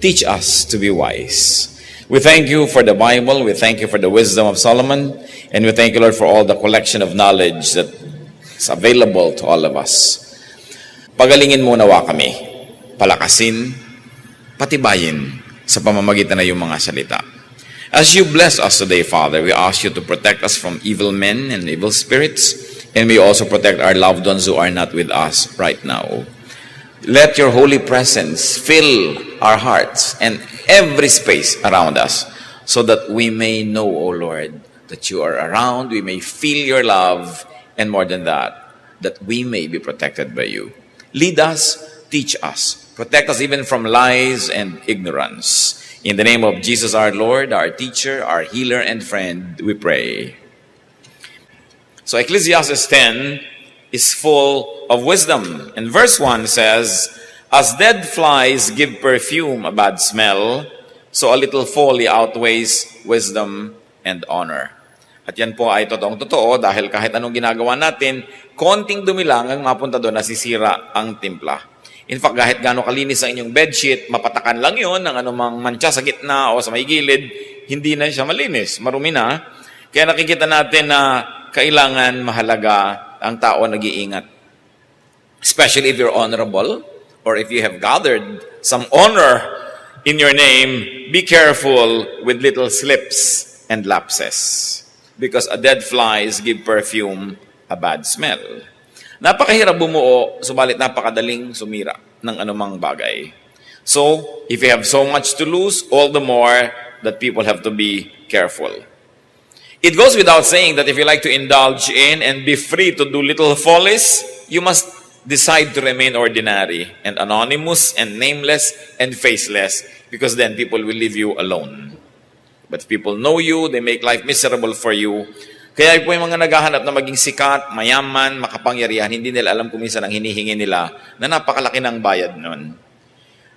teach us to be wise. We thank you for the Bible. We thank you for the wisdom of Solomon. And we thank you, Lord, for all the collection of knowledge that is available to all of us. Pagalingin mo nawa kami. Palakasin, patibayin sa pamamagitan na yung mga salita. As you bless us today, Father, we ask you to protect us from evil men and evil spirits. And we also protect our loved ones who are not with us right now. Let your holy presence fill our hearts and every space around us so that we may know, O Lord, that you are around, we may feel your love, and more than that we may be protected by you. Lead us, teach us, protect us even from lies and ignorance. In the name of Jesus our Lord, our teacher, our healer and friend, we pray. So Ecclesiastes 10 is full of wisdom. And verse 1 says, as dead flies give perfume a bad smell, so a little folly outweighs wisdom and honor. At yan po ay totoong-totoo dahil kahit anong ginagawa natin, konting dumi lang ang mapunta doon, nasisira ang timpla. In fact, kahit gaano kalinis ang inyong bedsheet, mapatakan lang yun ng anumang mantsa sa gitna o sa may gilid, hindi na siya malinis, marumi na. Kaya nakikita natin na kailangan mahalaga ang tao nag-iingat. Especially if you're honorable or if you have gathered some honor in your name, be careful with little slips and lapses. Because a dead flies give perfume a bad smell. Napakahirap bumuo, subalit napakadaling sumira ng anumang bagay. So, if you have so much to lose, all the more that people have to be careful. It goes without saying that if you like to indulge in and be free to do little follies, you must decide to remain ordinary and anonymous and nameless and faceless, because then people will leave you alone. But if people know you, they make life miserable for you. Kaya po yung mga naghahanap na maging sikat, mayaman, makapangyarihan, hindi nila alam kung minsan ang hinihingi nila na napakalaki ng bayad nun.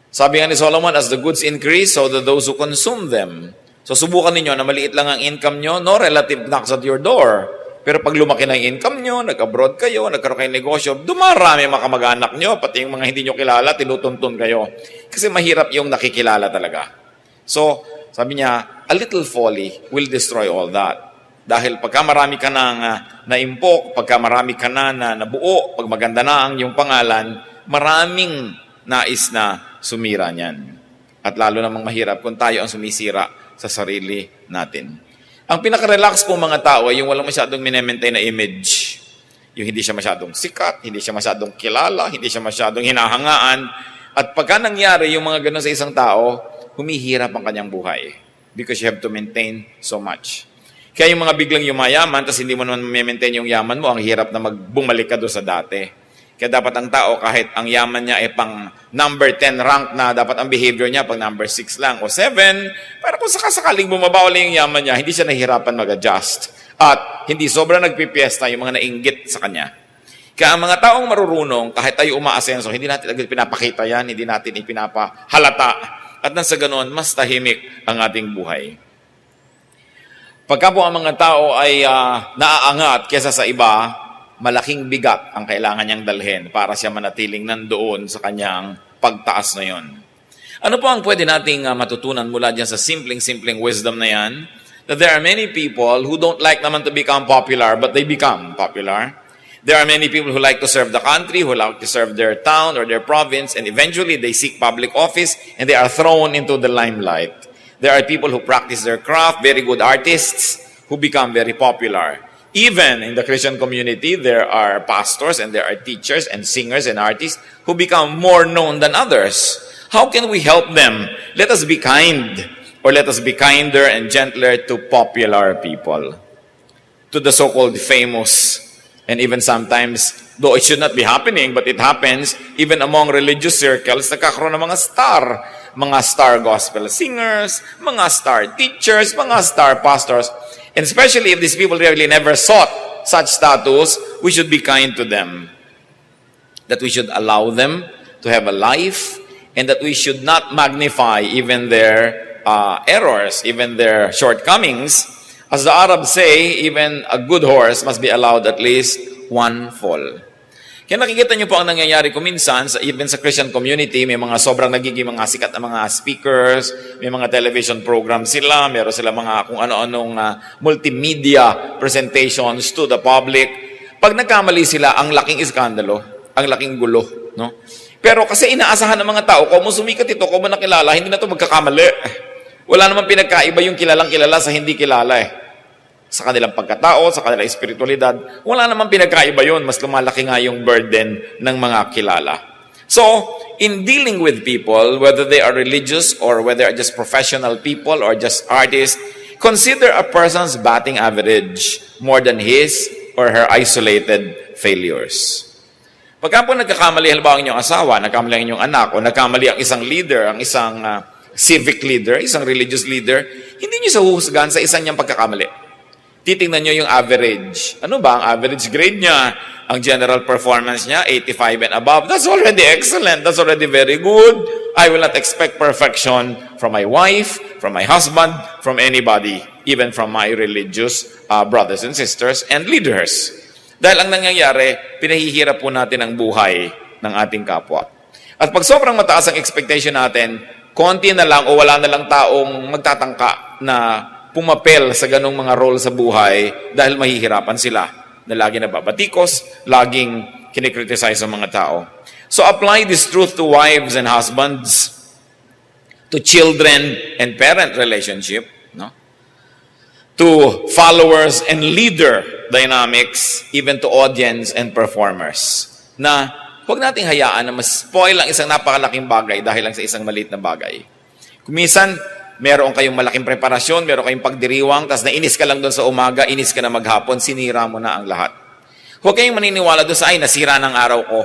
Sabi nga ni Solomon, as the goods increase, so do those who consume them. So subukan ninyo na maliit lang ang income nyo, no relative knocks at your door. Pero pag lumaki na yung income nyo, nag-abroad kayo, nagkaroon kayo negosyo, dumarami mga kamag-anak nyo, pati yung mga hindi nyo kilala, tinutuntun kayo. Kasi mahirap yung nakikilala talaga. So, sabi niya, a little folly will destroy all that. Dahil pagka marami ka nang naimpok, pagka marami ka na nabuo, pag maganda na ang iyong pangalan, maraming nais na sumira niyan. At lalo namang mahirap kung tayo ang sumisira sa sarili natin. Ang pinaka-relax pong mga tao ay yung walang masyadong minemaintain na image. Yung hindi siya masyadong sikat, hindi siya masyadong kilala, hindi siya masyadong hinahangaan. At pagka nangyari yung mga ganun sa isang tao, humihirap ang kanyang buhay. Because you have to maintain so much. Kaya yung mga biglang yumayaman, tapos hindi mo naman maintain yung yaman mo, ang hirap na bumalik ka doon sa dati. Kaya dapat ang tao, kahit ang yaman niya ay pang number 10 rank na, dapat ang behavior niya pang number 6 lang o 7, para kung sakasakaling bumaba ulit yung yaman niya, hindi siya nahihirapan mag-adjust. At hindi sobrang nagpipiesta yung mga nainggit sa kanya. Kaya ang mga taong marurunong, kahit tayo umaasenso, hindi natin agad pinapakita yan, hindi natin ipinapahalata. At nang sa ganoon, mas tahimik ang ating buhay. Pagka po ang mga tao ay naaangat kesa sa iba, malaking bigat ang kailangan niyang dalhin para siya manatiling nandoon sa kanyang pagtaas na yon. Ano po ang pwede nating matutunan mula dyan sa simpleng wisdom na yan? That there are many people who don't like naman to become popular, but they become popular. There are many people who like to serve the country, who like to serve their town or their province, and eventually they seek public office and they are thrown into the limelight. There are people who practice their craft, very good artists, who become very popular. Even in the Christian community, there are pastors and there are teachers and singers and artists who become more known than others. How can we help them? Let us be kind, or let us be kinder and gentler to popular people, to the so-called famous. And even sometimes, though it should not be happening, but it happens, even among religious circles, nagkakaroon ng mga star gospel singers, mga star teachers, mga star pastors. And especially if these people really never sought such status, we should be kind to them. That we should allow them to have a life, and that we should not magnify even their errors, even their shortcomings. As the Arabs say, even a good horse must be allowed at least one fall. Kaya nakikita niyo po ang nangyayari ko minsan, even sa Christian community, may mga sobrang nagiging mga sikat na mga speakers, may mga television programs sila, meron sila mga kung ano-anong multimedia presentations to the public. Pag nagkamali sila, ang laking iskandalo, ang laking gulo. No? Pero kasi inaasahan ng mga tao, kung mo sumikat ito, kung mo nakilala, hindi na ito magkakamali. Wala namang pinagkaiba yung kilalang kilala sa hindi kilala Sa kanilang pagkatao, sa kanilang espiritualidad, wala namang pinagkaiba yun. Mas lumalaki nga yung burden ng mga kilala. So, in dealing with people, whether they are religious or whether are just professional people or just artists, consider a person's batting average more than his or her isolated failures. Pagka po nagkakamali, halimbawa ang inyong asawa, nagkamali ang inyong anak, o nagkamali ang isang leader, ang isang civic leader, isang religious leader, hindi niyo sa huhusgahan sa isang niyang pagkakamali. Titingnan nyo yung average. Ano ba ang average grade niya? Ang general performance niya, 85 and above. That's already excellent. That's already very good. I will not expect perfection from my wife, from my husband, from anybody, even from my religious brothers and sisters and leaders. Dahil ang nangyayari, pinahihirap po natin ang buhay ng ating kapwa. At pag sobrang mataas ang expectation natin, konti na lang o wala na lang taong magtatangka na pumapel sa ganong mga role sa buhay dahil mahihirapan sila na lagi nababatikos, laging kinikriticize ang mga tao. So apply this truth to wives and husbands, to children and parent relationship, no? To followers and leader dynamics, even to audience and performers. Na huwag nating hayaan na mas-spoil ang isang napakalaking bagay dahil lang sa isang maliit na bagay. Kumisan, meron kayong malaking preparasyon, meron kayong pagdiriwang, tapos nainis ka lang doon sa umaga, inis ka na maghapon, sinira mo na ang lahat. Huwag kayong maniniwala doon sa, ay, nasira ng araw ko.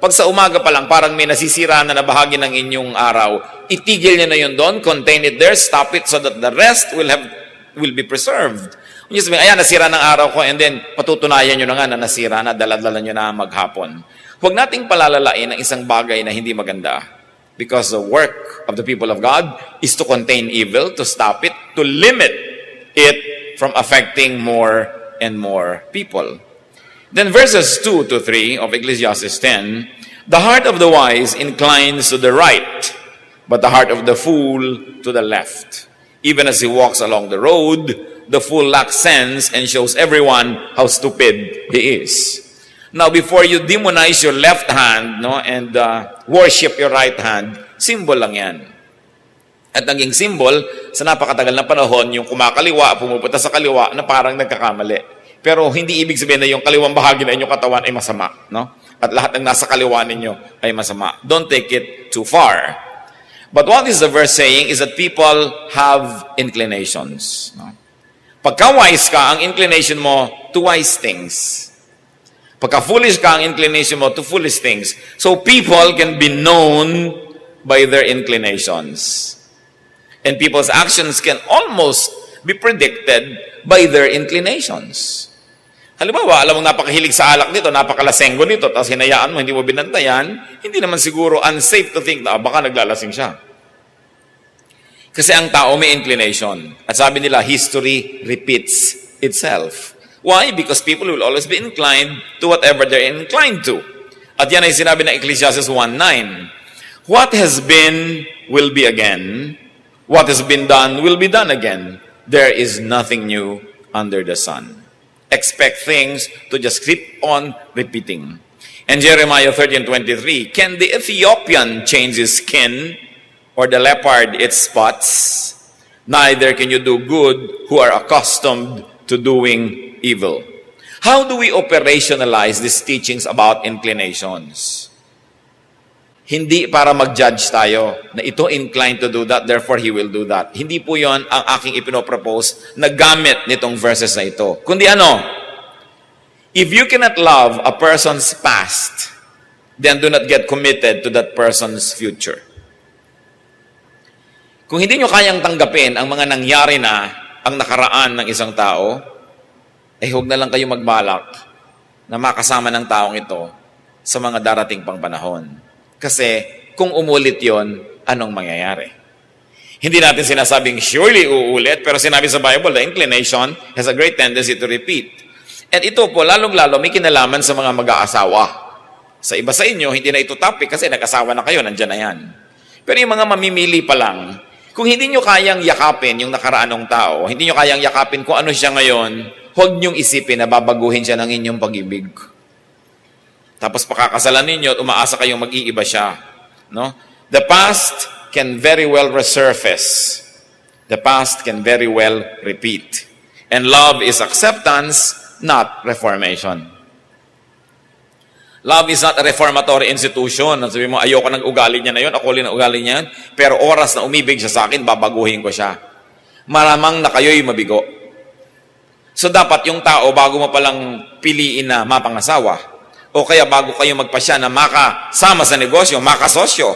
Pag sa umaga pa lang, parang may nasisira na bahagi ng inyong araw, itigil niyo na yun doon, contain it there, stop it so that the rest will be preserved. Kung nyo sabihin, ayan, nasira ng araw ko, and then patutunayan nyo na nga na nasira na, daladala nyo na maghapon. Huwag nating palalalain ang isang bagay na hindi maganda. Because the work of the people of God is to contain evil, to stop it, to limit it from affecting more and more people. Then verses 2 to 3 of Ecclesiastes 10, the heart of the wise inclines to the right, but the heart of the fool to the left. Even as he walks along the road, the fool lacks sense and shows everyone how stupid he is. Now, before you demonize your left hand and worship your right hand, symbol lang yan. At naging symbol, sa napakatagal na panahon, yung kumakaliwa, pumupunta sa kaliwa, na parang nagkakamali. Pero hindi ibig sabihin na yung kaliwang bahagi na inyong katawan ay masama. No? At lahat ng nasa kaliwa ninyo ay masama. Don't take it too far. But what is the verse saying is that people have inclinations. No? Pagka wise ka, ang inclination mo to wise things. Pagka foolish ka, ang inclination mo to foolish things. So people can be known by their inclinations. And people's actions can almost be predicted by their inclinations. Halimbawa, alam mong napakahilig sa alak nito, napakalasenggo nito, tapos hinayaan mo, hindi mo binantayan, hindi naman siguro unsafe to think na baka naglalasing siya. Kasi ang tao may inclination. At sabi nila, history repeats itself. Why? Because people will always be inclined to whatever they're inclined to. At yan ay sinabi ng Ecclesiastes 1:9. What has been will be again. What has been done will be done again. There is nothing new under the sun. Expect things to just keep on repeating. And Jeremiah 13:23, can the Ethiopian change his skin or the leopard its spots? Neither can you do good who are accustomed to doing evil. How do we operationalize these teachings about inclinations? Hindi para mag-judge tayo na ito inclined to do that, therefore he will do that. Hindi po yon ang aking ipinopropose na gamit nitong verses na ito. Kundi ano? If you cannot love a person's past, then do not get committed to that person's future. Kung hindi nyo kayang tanggapin ang mga nangyari na ang nakaraan ng isang tao, huwag na lang kayo magbalak na makasama ng taong ito sa mga darating pang panahon. Kasi kung umulit yon, anong mangyayari? Hindi natin sinasabing surely uulit, pero sinabi sa Bible, the inclination has a great tendency to repeat. At ito po, lalong-lalo may kinalaman sa mga mag-aasawa. Sa iba sa inyo, hindi na ito topic kasi nag-asawa na kayo, nandyan na yan. Pero yung mga mamimili pa lang, kung hindi nyo kayang yakapin yung nakaraan ng tao, hindi nyo kayang yakapin kung ano siya ngayon, huwag nyong isipin na babaguhin siya ng inyong pag-ibig. Tapos pakakasalan ninyo at umaasa kayong mag-iiba siya. No? The past can very well resurface. The past can very well repeat. And love is acceptance, not reformation. Love is not a reformatory institution. Sabi mo, ayoko ng ugali niya na yun, ako rin ang ugali niya yun, pero oras na umibig siya sa akin, babaguhin ko siya. Maramang na kayo'y mabigo. So dapat yung tao, bago mo palang piliin na mapangasawa, o kaya bago kayo magpasya na makasama sa negosyo, makasosyo,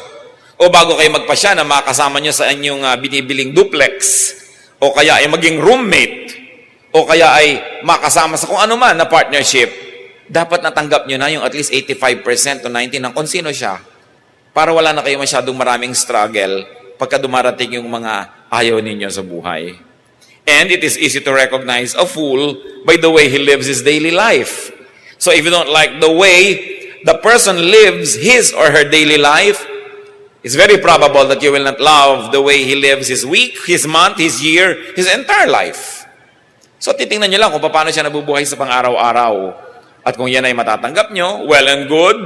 o bago kayo magpasya na makasama nyo sa inyong binibiling duplex, o kaya ay maging roommate, o kaya ay makasama sa kung ano man na partnership, dapat natanggap nyo na yung at least 85% to 90% ng kung sino siya para wala na kayo masyadong maraming struggle pagka dumarating yung mga ayaw ninyo sa buhay. And it is easy to recognize a fool by the way he lives his daily life. So if you don't like the way the person lives his or her daily life, it's very probable that you will not love the way he lives his week, his month, his year, his entire life. So titingnan nyo lang kung paano siya nabubuhay sa pang-araw-araw. At kung yan ay matatanggap nyo, well and good,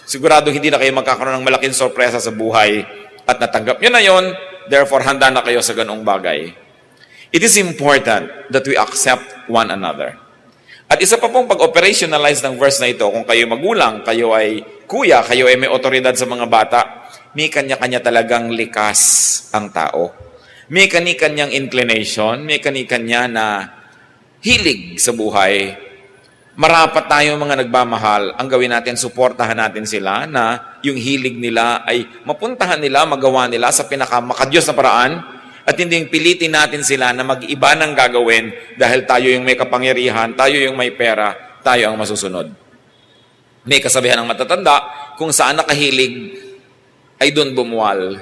sigurado hindi na kayo magkakaroon ng malaking sorpresa sa buhay. At natanggap nyo na yon, therefore handa na kayo sa ganong bagay. It is important that we accept one another. At isa pa pong pag-operationalize ng verse na ito, kung kayo magulang, kayo ay kuya, kayo ay may otoridad sa mga bata, may kanya-kanya talagang likas ang tao. May kanya-kanyang inclination, may kanya-kanya na hilig sa buhay. Marapat tayo mga nagmamahal, ang gawin natin, suportahan natin sila na yung hilig nila ay mapuntahan nila, magawa nila sa pinakamakadiyos na paraan at hindi pilitin natin sila na mag-iba ng gagawin dahil tayo yung may kapangyarihan, tayo yung may pera, tayo ang masusunod. May kasabihan ng matatanda, kung saan nakahilig ay doon bumuwal.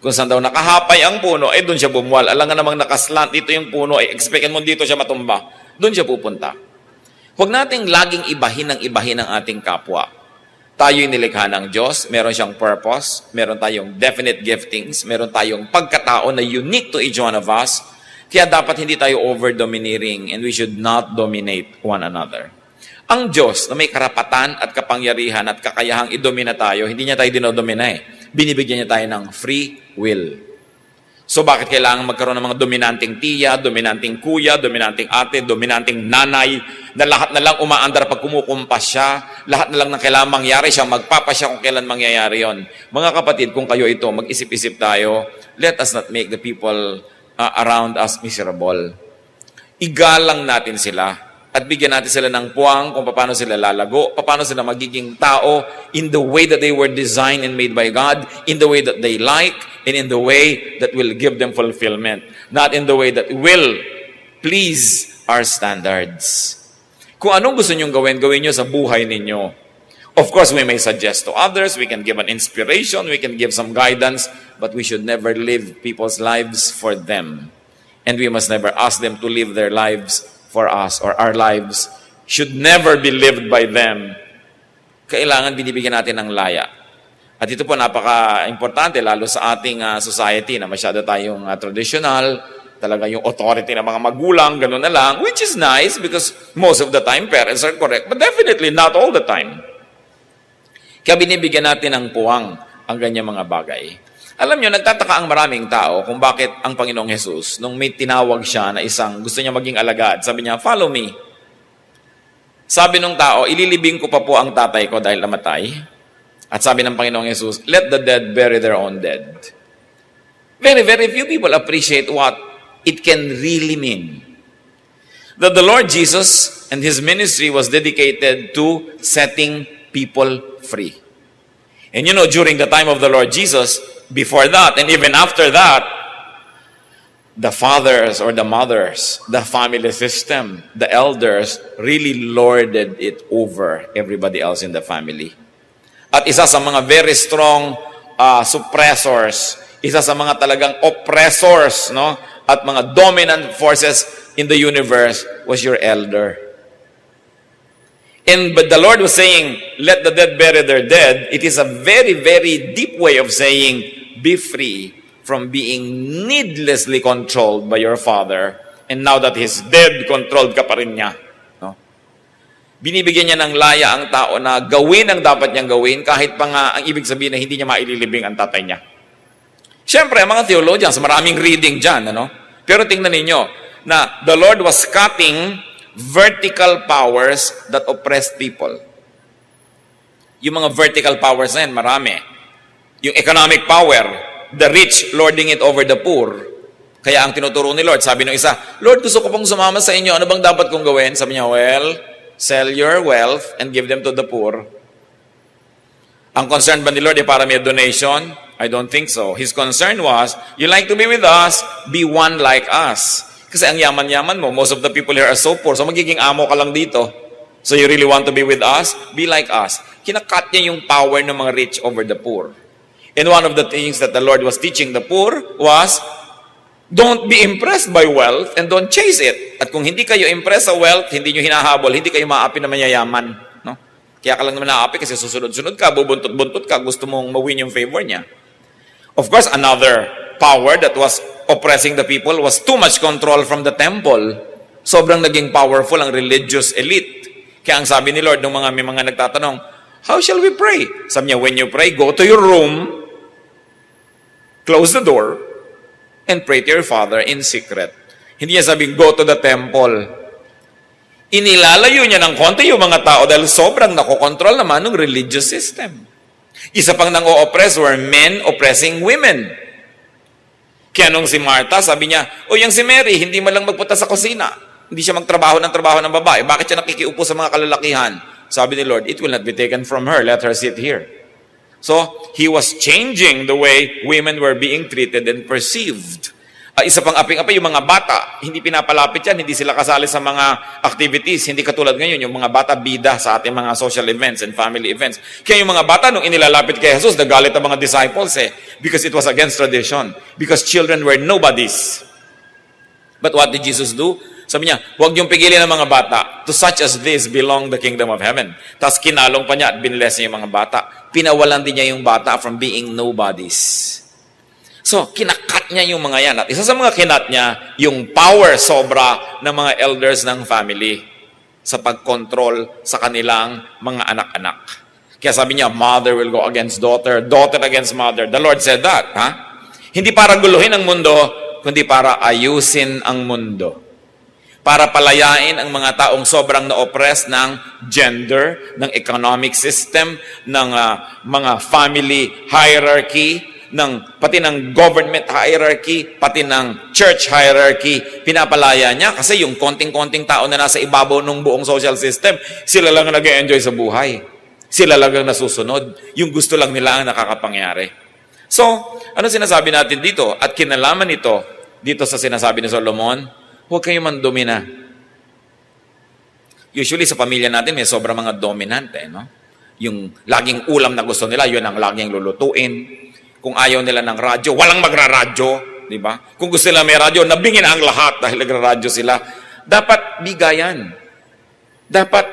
Kung saan daw nakahapay ang puno, ay doon siya bumuwal. Alangan namang nakaslant dito yung puno, ay expectin mo dito siya matumba. Doon siya pupunta. Huwag nating laging ibahin ang ating kapwa. Tayo'y nilikha ng Diyos, meron siyang purpose, meron tayong definite giftings, meron tayong pagkatao na unique to each one of us, kaya dapat hindi tayo over-domineering and we should not dominate one another. Ang Diyos na may karapatan at kapangyarihan at kakayahang idomina tayo, hindi niya tayo dinodomina Binibigyan niya tayo ng free will. So bakit kailangan magkaroon ng mga dominanting tiya, dominanting kuya, dominanting ate, dominanting nanay, na lahat na lang umaandar pag kumukumpas siya, lahat na lang na kailangan mangyari siya, magpapasya kung kailan mangyayari yon. Mga kapatid, kung kayo ito, mag-isip-isip tayo, let us not make the people around us miserable. Igalang natin sila at bigyan natin sila ng puwang kung paano sila lalago, paano sila magiging tao in the way that they were designed and made by God, in the way that they like, and in the way that will give them fulfillment. Not in the way that will please our standards. Kung anong gusto nyong gawin, gawin nyo sa buhay ninyo. Of course, we may suggest to others, we can give an inspiration, we can give some guidance, but we should never live people's lives for them. And we must never ask them to live their lives for us, or our lives should never be lived by them. Kailangan binibigyan natin ng laya. At ito po napaka-importante, lalo sa ating society na masyado tayong traditional, talaga yung authority ng mga magulang, gano'n na lang, which is nice because most of the time parents are correct, but definitely not all the time. Kaya binibigyan natin ng puwang ang ganyang mga bagay. Alam nyo, nagtataka ang maraming tao kung bakit ang Panginoong Jesus, nung may tinawag siya na isang gusto niya maging alagad, sabi niya, follow me. Sabi nung tao, ililibing ko pa po ang tatay ko dahil namatay. At sabi ng Panginoong Jesus, let the dead bury their own dead. Very, very few people appreciate what it can really mean. That the Lord Jesus and His ministry was dedicated to setting people free. And you know, during the time of the Lord Jesus, before that, and even after that, the fathers or the mothers, the family system, the elders, really lorded it over everybody else in the family. At isa sa mga very strong suppressors, isa sa mga talagang oppressors, no? At mga dominant forces in the universe was your elder. And but the Lord was saying, let the dead bury their dead. It is a very, very deep way of saying, be free from being needlessly controlled by your father. And now that he's dead, controlled ka pa rin niya. No? Binibigyan niya ng laya ang tao na gawin ang dapat niyang gawin, kahit pa nga ang ibig sabihin na hindi niya maililibing ang tatay niya. Siyempre, mga theologians, maraming reading dyan. Ano? Pero tingnan ninyo, na the Lord was cutting vertical powers that oppress people. Yung mga vertical powers na yan, marami. Yung economic power, the rich lording it over the poor. Kaya ang tinuturo ni Lord, sabi ng isa, Lord, gusto ko pong sumama sa inyo. Ano bang dapat kong gawin? Sabi niya, well, sell your wealth and give them to the poor. Ang concern ba ni Lord ay para may donation? I don't think so. His concern was, you like to be with us, be one like us. Kasi ang yaman-yaman mo, most of the people here are so poor, so magiging amo ka lang dito. So you really want to be with us? Be like us. Kinakat niya yung power ng mga rich over the poor. And one of the things that the Lord was teaching the poor was, don't be impressed by wealth and don't chase it. At kung hindi kayo impressed sa wealth, hindi nyo hinahabol, hindi kayo maapi na mayayaman. No? Kaya ka lang naman naapi kasi susunod-sunod ka, bubuntot-buntot ka, gusto mong mawin yung favor niya. Of course, another power that was oppressing the people was too much control from the temple. Sobrang naging powerful ang religious elite. Kaya ang sabi ni Lord, nung may mga nagtatanong, how shall we pray? Sabi niya, when you pray, go to your room, close the door, and pray to your Father in secret. Hindi niya sabing, go to the temple. Inilalayo niya ng konti yung mga tao dahil sobrang nakokontrol naman ng religious system. Isa pang nang-o-oppress were men oppressing women. Kaya nung si Martha, sabi niya, o yung si Mary, hindi man lang magpunta sa kusina. Hindi siya magtrabaho ng babae. Bakit siya nakikiupo sa mga kalalakihan? Sabi ni Lord, it will not be taken from her. Let her sit here. So, He was changing the way women were being treated and perceived. Isa pang aping-apay, yung mga bata, hindi pinapalapit yan, hindi sila kasali sa mga activities, hindi katulad ngayon, yung mga bata bida sa ating mga social events and family events. Kaya yung mga bata, nung inilalapit kay Jesus, nagalit ang mga disciples because it was against tradition, because children were nobodies. But what did Jesus do? Sabi niya, huwag niyong pigilan ang mga bata. To such as this belong the kingdom of heaven. Tapos kinalong pa niya at binless niya yung mga bata. Pinawalan din niya yung bata from being nobodies. So, kinakat niya yung mga yan. At isa sa mga kinat niya, yung power sobra ng mga elders ng family sa pagkontrol sa kanilang mga anak-anak. Kaya sabi niya, mother will go against daughter, daughter against mother. The Lord said that. Hindi para guluhin ang mundo, kundi para ayusin ang mundo. Para palayain ang mga taong sobrang na-oppress ng gender, ng economic system, ng mga family hierarchy, pati ng government hierarchy, pati ng church hierarchy, pinapalaya niya kasi yung konting-konting tao na nasa ibabaw ng buong social system, sila lang ang nag-enjoy sa buhay. Sila lang ang nasusunod. Yung gusto lang nila ang nakakapangyari. So, ano sinasabi natin dito? At kinalaman ito, dito sa sinasabi ni Solomon, huwag kayo mandomina. Usually sa pamilya natin, may sobrang mga dominante, no? Yung laging ulam na gusto nila, yun ang laging lulutuin. Kung ayaw nila ng radyo, walang magra-radyo, di ba? Kung gusto nila may radyo, nabingin ang lahat dahil nagra-radyo sila. Dapat bigayan. Dapat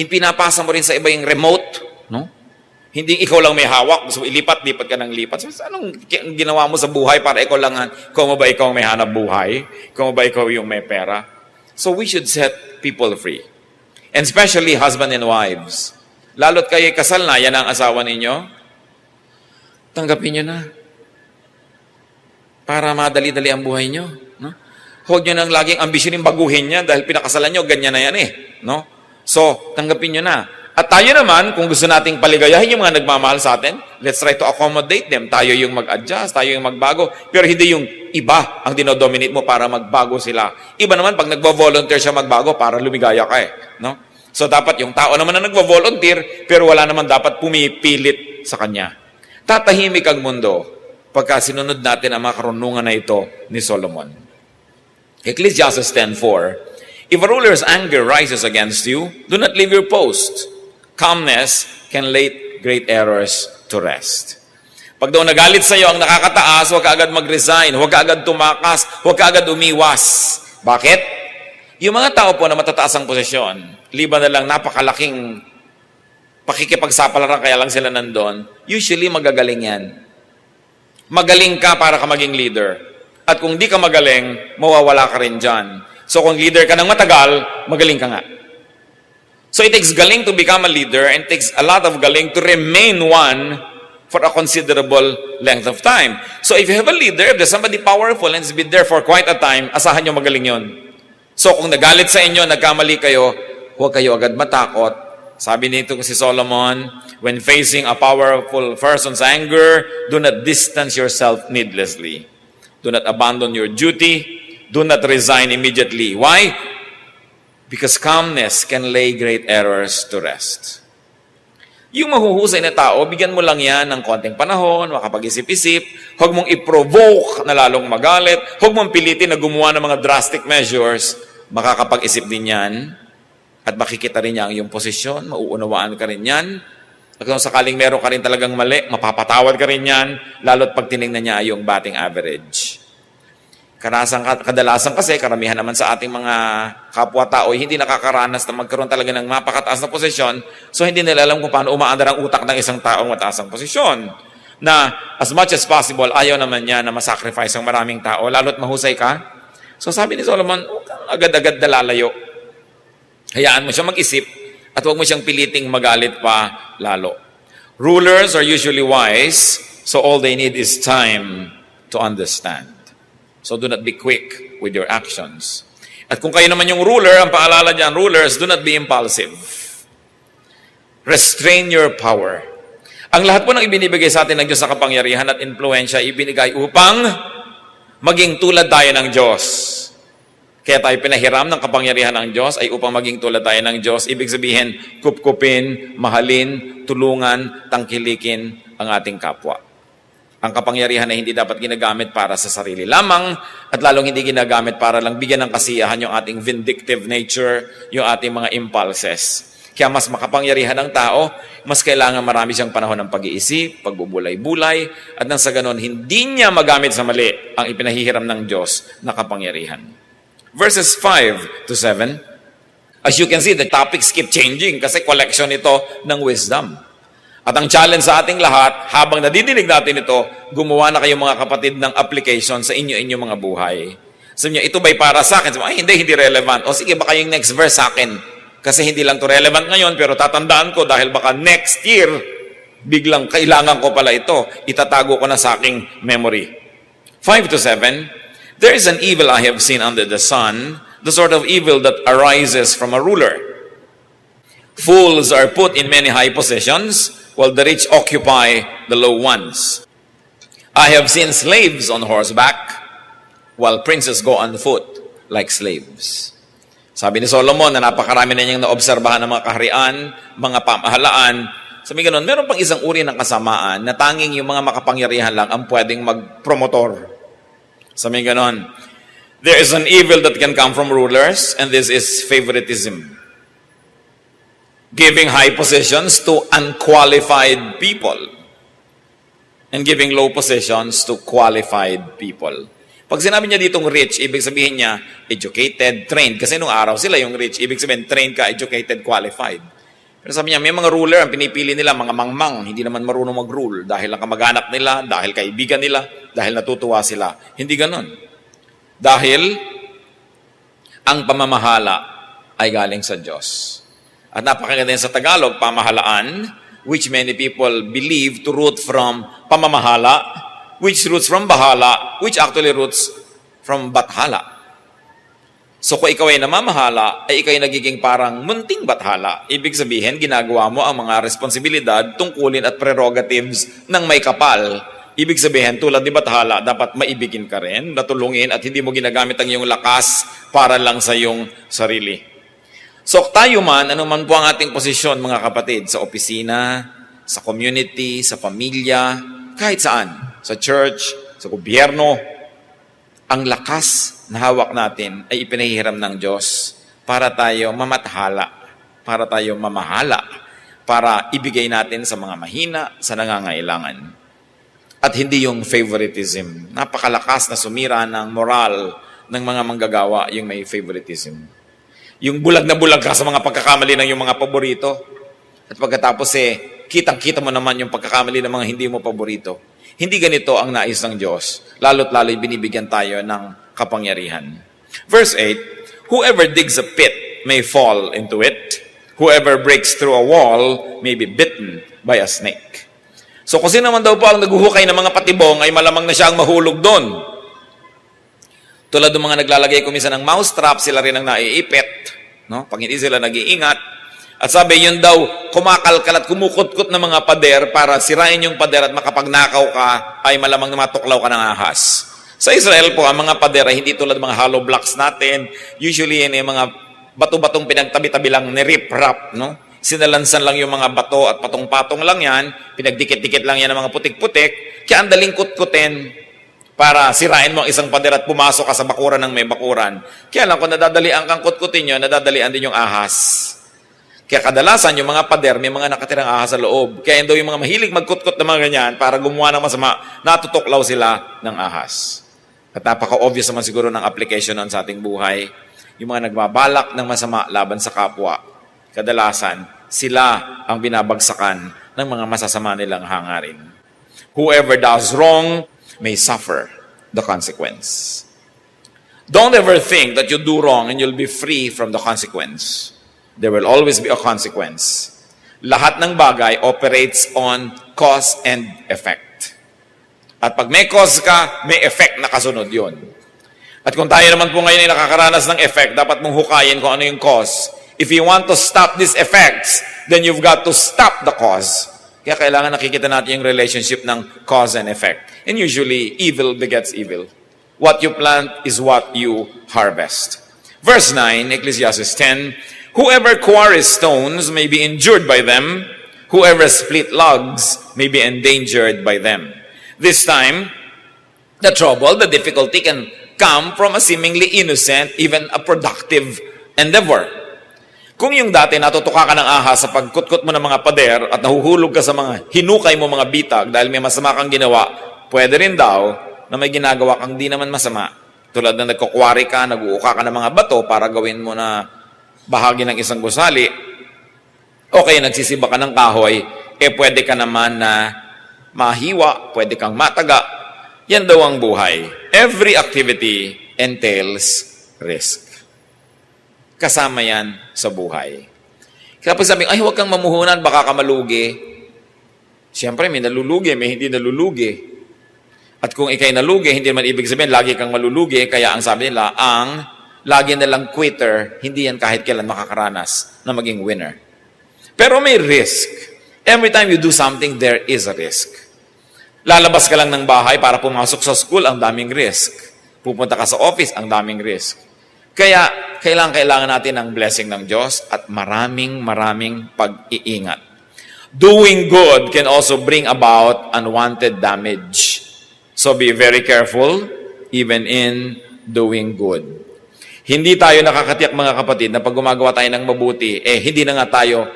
ipinapasa mo rin sa iba yung remote, no? Hindi ikaw lang may hawak, gusto ilipat-lipat ka ng lipat. So, anong ginawa mo sa buhay para ikaw lang, kung ba ikaw may hanap buhay? Kung ba ikaw yung may pera? So we should set people free. And especially husband and wives. Lalo't kayo kasal na, yan ang asawa ninyo, tanggapin nyo na. Para madali-dali ang buhay nyo. No? Huwag nyo nang laging ambisyonin baguhin niya dahil pinakasalan nyo, ganyan na yan no? So, tanggapin nyo na. At tayo naman, kung gusto nating paligayahin yung mga nagmamahal sa atin, let's try to accommodate them. Tayo yung mag-adjust, tayo yung magbago. Pero hindi yung iba ang dinodominate mo para magbago sila. Iba naman pag nagvo-volunteer siya magbago para lumigaya ka no? So, dapat yung tao naman na nagvo-volunteer, pero wala naman dapat pumipilit sa kanya. Tatahimik ang mundo pagka sinunod natin ang mga karunungan na ito ni Solomon. Ecclesiastes 10:4, if a ruler's anger rises against you, do not leave your post. Calmness can lay great errors to rest. Pag daw nagalit sa iyo ang nakakataas, huwag ka agad mag-resign, huwag ka agad tumakas, huwag ka agad umiwas. Bakit? Yung mga tao po na matataas ang posisyon, liban na lang napakalaking pakikipagsapalaran kaya lang sila nandun, usually magagaling yan. Magaling ka para ka maging leader. At kung di ka magaling, mawawala ka rin dyan. So kung leader ka ng matagal, magaling ka nga. So it takes galing to become a leader and it takes a lot of galing to remain one for a considerable length of time. So if you have a leader, if there's somebody powerful and has been there for quite a time, asahan nyo magaling yon. So kung nagalit sa inyo, nagkamali kayo, huwag kayo agad matakot. Sabi nito si Solomon, when facing a powerful person's anger, do not distance yourself needlessly. Do not abandon your duty. Do not resign immediately. Why? Because calmness can lay great errors to rest. Yung mahuhusay na tao, bigyan mo lang yan ng konting panahon, makapag-isip-isip, huwag mong i-provoke na lalong magalit, huwag mong pilitin na gumawa ng mga drastic measures, makakapag-isip din yan, at makikita rin niya ang iyong posisyon, mauunawaan ka rin yan, at kung sakaling meron ka rin talagang mali, mapapatawad ka rin yan, lalo't pag tinignan niya yung batting average. Kadalasan kasi, karamihan naman sa ating mga kapwa-tao, hindi nakakaranas na magkaroon talaga ng mapakataas na posisyon, so hindi nila alam kung paano umaandar ang utak ng isang taong mataas ang posisyon. Na as much as possible, ayaw naman niya na masacrifice ang maraming tao, lalo't mahusay ka. So sabi ni Solomon, huwag kang agad-agad dalalayo. Hayaan mo siya mag-isip at huwag mo siyang piliting magalit pa lalo. Rulers are usually wise, so all they need is time to understand. So do not be quick with your actions. At kung kayo naman yung ruler, ang paalala dyan, rulers, do not be impulsive. Restrain your power. Ang lahat po ng ibinibigay sa atin ng Diyos sa kapangyarihan at impluensya, ibinigay upang maging tulad tayo ng Diyos. Kaya tayo pinahiram ng kapangyarihan ng Diyos ay upang maging tulad tayo ng Diyos. Ibig sabihin, kupkupin, mahalin, tulungan, tangkilikin ang ating kapwa. Ang kapangyarihan ay hindi dapat ginagamit para sa sarili lamang at lalong hindi ginagamit para lang bigyan ng kasiyahan yung ating vindictive nature, yung ating mga impulses. Kaya mas makapangyarihan ng tao, mas kailangan marami siyang panahon ng pag-iisip, pagbubulay-bulay, at nang sa ganon, hindi niya magamit sa mali ang ipinahihiram ng Diyos na kapangyarihan. Verses 5 to 7, as you can see, the topics keep changing kasi collection ito ng wisdom. At ang challenge sa ating lahat, habang nadidinig natin ito, gumawa na kayo mga kapatid ng application sa inyo-inyo mga buhay. Sabi niyo, ito ba'y para sa akin? Sabi, ay, hindi relevant. O sige, baka yung next verse sa akin. Kasi hindi lang to relevant ngayon, pero tatandaan ko dahil baka next year, biglang kailangan ko pala ito. Itatago ko na sa aking memory. 5 to 7, there is an evil I have seen under the sun, the sort of evil that arises from a ruler. Fools are put in many high positions, while the rich occupy the low ones. I have seen slaves on horseback, while princes go on foot like slaves. Sabi ni Solomon na napakarami na niyang naobserbahan ng mga kaharian, mga pamahalaan. Sabi ganun, meron pang isang uri ng kasamaan na tanging yung mga makapangyarihan lang ang pwedeng magpromotor. Sabi ganun, there is an evil that can come from rulers, and this is favoritism. Giving high positions to unqualified people and giving low positions to qualified people. Pag sinabi niya ditong rich, ibig sabihin niya educated, trained. Kasi nung araw sila yung rich, ibig sabihin trained ka, educated, qualified. Pero sabi niya, may mga ruler, ang pinipili nila, mga mangmang, hindi naman marunong mag-rule dahil ang kamag-anak nila, dahil kaibigan nila, dahil natutuwa sila. Hindi ganon. Dahil ang pamamahala ay galing sa Diyos. At napakaganda sa Tagalog, pamahalaan, which many people believe to root from pamamahala, which roots from bahala, which actually roots from bathala. So kung ikaw ay namamahala, ay ikaw ay nagiging parang munting bathala. Ibig sabihin, ginagawa mo ang mga responsibilidad, tungkulin at prerogatives ng may kapal. Ibig sabihin, tulad ni bathala, dapat maibigin ka rin, natulungin at hindi mo ginagamit ang iyong lakas para lang sa iyong sarili. So tayo man, ano man po ang ating posisyon mga kapatid, sa opisina, sa community, sa pamilya, kahit saan, sa church, sa gobyerno, ang lakas na hawak natin ay ipinahihiram ng Diyos para tayo mamathala, para tayo mamahala, para ibigay natin sa mga mahina, sa nangangailangan. At hindi yung favoritism. Napakalakas na sumira ng moral ng mga manggagawa yung may favoritism. Yung bulag na bulag ka sa mga pagkakamali ng yung mga paborito. At pagkatapos kitang-kita mo naman yung pagkakamali ng mga hindi mo paborito. Hindi ganito ang nais ng Diyos. Lalo't lalo'y binibigyan tayo ng kapangyarihan. Verse 8, whoever digs a pit may fall into it. Whoever breaks through a wall may be bitten by a snake. So kung sino naman daw po ang naghuhukay ng mga patibong ay malamang na siya ang mahulog doon. Tulad ng mga naglalagay kuminsan ng mousetrap, sila rin ang naiipit. No? Pag hindi sila nag-iingat. At sabi yun daw, kumakalkal at kumukutkot ng mga pader para sirain yung pader at makapagnakaw ka ay malamang na matuklaw ka ng ahas. Sa Israel po, ang mga pader ay hindi tulad ng mga hollow blocks natin. Usually, yan yung mga bato-batong pinagtabi-tabi lang ni rip-rap, no? Sinalansan lang yung mga bato at patong-patong lang yan, pinagdikit-dikit lang yan ng mga putik-putik, kaya ang daling kutkutin para sirain mo ang isang pader at pumasok ka sa bakuran ng may bakuran. Kaya lang, kung nadadalian kang kutkutin yun, nadadalian din yung ahas. Kaya kadalasan, yung mga pader, may mga nakatirang ahas sa loob. Kaya daw yung mga mahilig magkutkot ng mga ganyan, para gumawa ng masama, natutuklaw sila ng ahas. At napaka-obvious naman siguro ng application nun sa ating buhay. Yung mga nagbabalak ng masama laban sa kapwa, kadalasan, sila ang binabagsakan ng mga masasama nilang hangarin. Whoever does wrong may suffer the consequence. Don't ever think that you do wrong and you'll be free from the consequence. There will always be a consequence. Lahat ng bagay operates on cause and effect. At pag may cause ka, may effect na kasunod yun. At kung tayo naman po ngayon ay nakakaranas ng effect, dapat mong hukayin kung ano yung cause. If you want to stop these effects, then you've got to stop the cause. Kaya kailangan nakikita natin yung relationship ng cause and effect. And usually, evil begets evil. What you plant is what you harvest. Verse 9, Ecclesiastes 10, whoever quarries stones may be injured by them. Whoever split logs may be endangered by them. This time, the trouble, the difficulty can come from a seemingly innocent, even a productive endeavor. Kung yung dati natutuka ka ng ahas sa pagkutkot mo ng mga pader at nahuhulog ka sa mga hinukay mo mga bitag dahil may masama kang ginawa, pwede rin daw na may ginagawa kang di naman masama. Tulad na nagkukwari ka, nag-uuka ka ng mga bato para gawin mo na bahagi ng isang gusali, o kaya nagsisiba ka ng kahoy, pwede ka naman na mahiwa, pwede kang mataga. Yan daw ang buhay. Every activity entails risk. Kasama yan sa buhay. Kaya pag sabi, ay huwag kang mamuhunan, baka ka malugi. Siyempre, may nalulugi, may hindi nalulugi. At kung ikay nalugi, hindi naman ibig sabihin, lagi kang malulugi. Kaya ang sabi nila, ang lagi nalang quitter, hindi yan kahit kailan makakaranas na maging winner. Pero may risk. Every time you do something, there is a risk. Lalabas ka lang ng bahay para pumasok sa school, ang daming risk. Pupunta ka sa office, ang daming risk. Kaya, kailangan natin ang blessing ng Diyos at maraming pag-iingat. Doing good can also bring about unwanted damage. So be very careful, even in doing good. Hindi tayo nakakatiyak, mga kapatid, na pag gumagawa tayo ng mabuti, hindi na nga tayo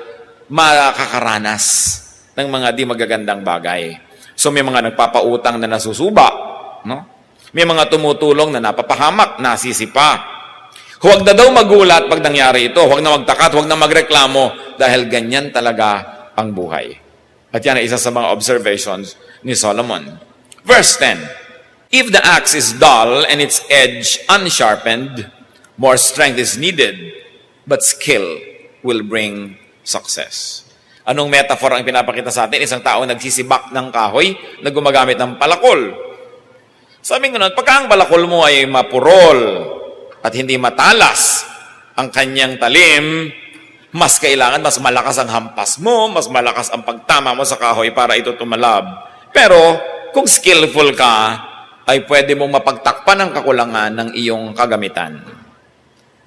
makakaranas ng mga di magagandang bagay. So may mga nagpapautang na nasusuba, no? May mga tumutulong na napapahamak, nasisipa. Huwag na daw magulat pag nangyari ito. Huwag na magtakat, huwag na magreklamo dahil ganyan talaga ang buhay. At yan ay isa sa mga observations ni Solomon. Verse 10, if the axe is dull and its edge unsharpened, more strength is needed, but skill will bring success. Anong metaphor ang pinapakita sa atin? Isang tao nagsisibak ng kahoy na gumagamit ng palakol. Sabi ko nun, pagka ang palakol mo ay mapurol at hindi matalas ang kanyang talim, mas kailangan, mas malakas ang hampas mo, mas malakas ang pagtama mo sa kahoy para ito tumalab. Pero kung skillful ka, ay pwede mong mapagtakpan ang kakulangan ng iyong kagamitan.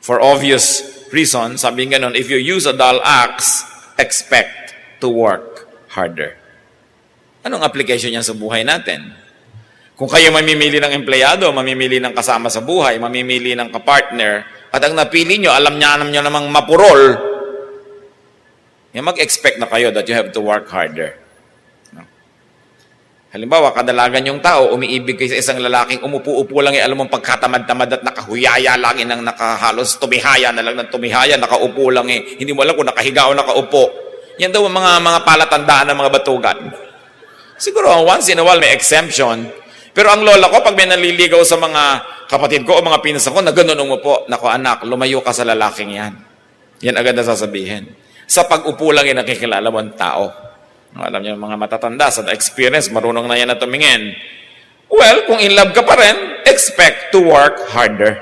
For obvious reasons, sabi nga nun, if you use a dull axe, expect to work harder. Anong application niya sa buhay natin? Kung kayo mamimili ng empleyado, mamimili ng kasama sa buhay, mamimili ng kapartner, at ang napili nyo, alam nyo namang mapurol, mag-expect na kayo that you have to work harder. No? Halimbawa, kadalagan yung tao, umiibig kayo sa isang lalaking umupo-upo lang, alam mong pagkatamad-tamad at nakahuyaya lang, nang nakahalos tumihaya na lang ng tumihaya, nakaupo lang hindi mo alam kung nakahiga o nakaupo. Yan daw ang mga palatandaan ng mga batugan. Siguro, once in a while may exemption. Pero ang lola ko, pag may naliligaw sa mga kapatid ko o mga pinsan ko, na ganun umupo, nako anak, lumayo ka sa lalaking yan. Yan agad na sasabihin. Sa pag-upo lang yung nakikilala mo ang tao. Alam niyo, mga matatanda, sa experience, marunong na yan na tumingin. Well, kung in love ka pa rin, expect to work harder.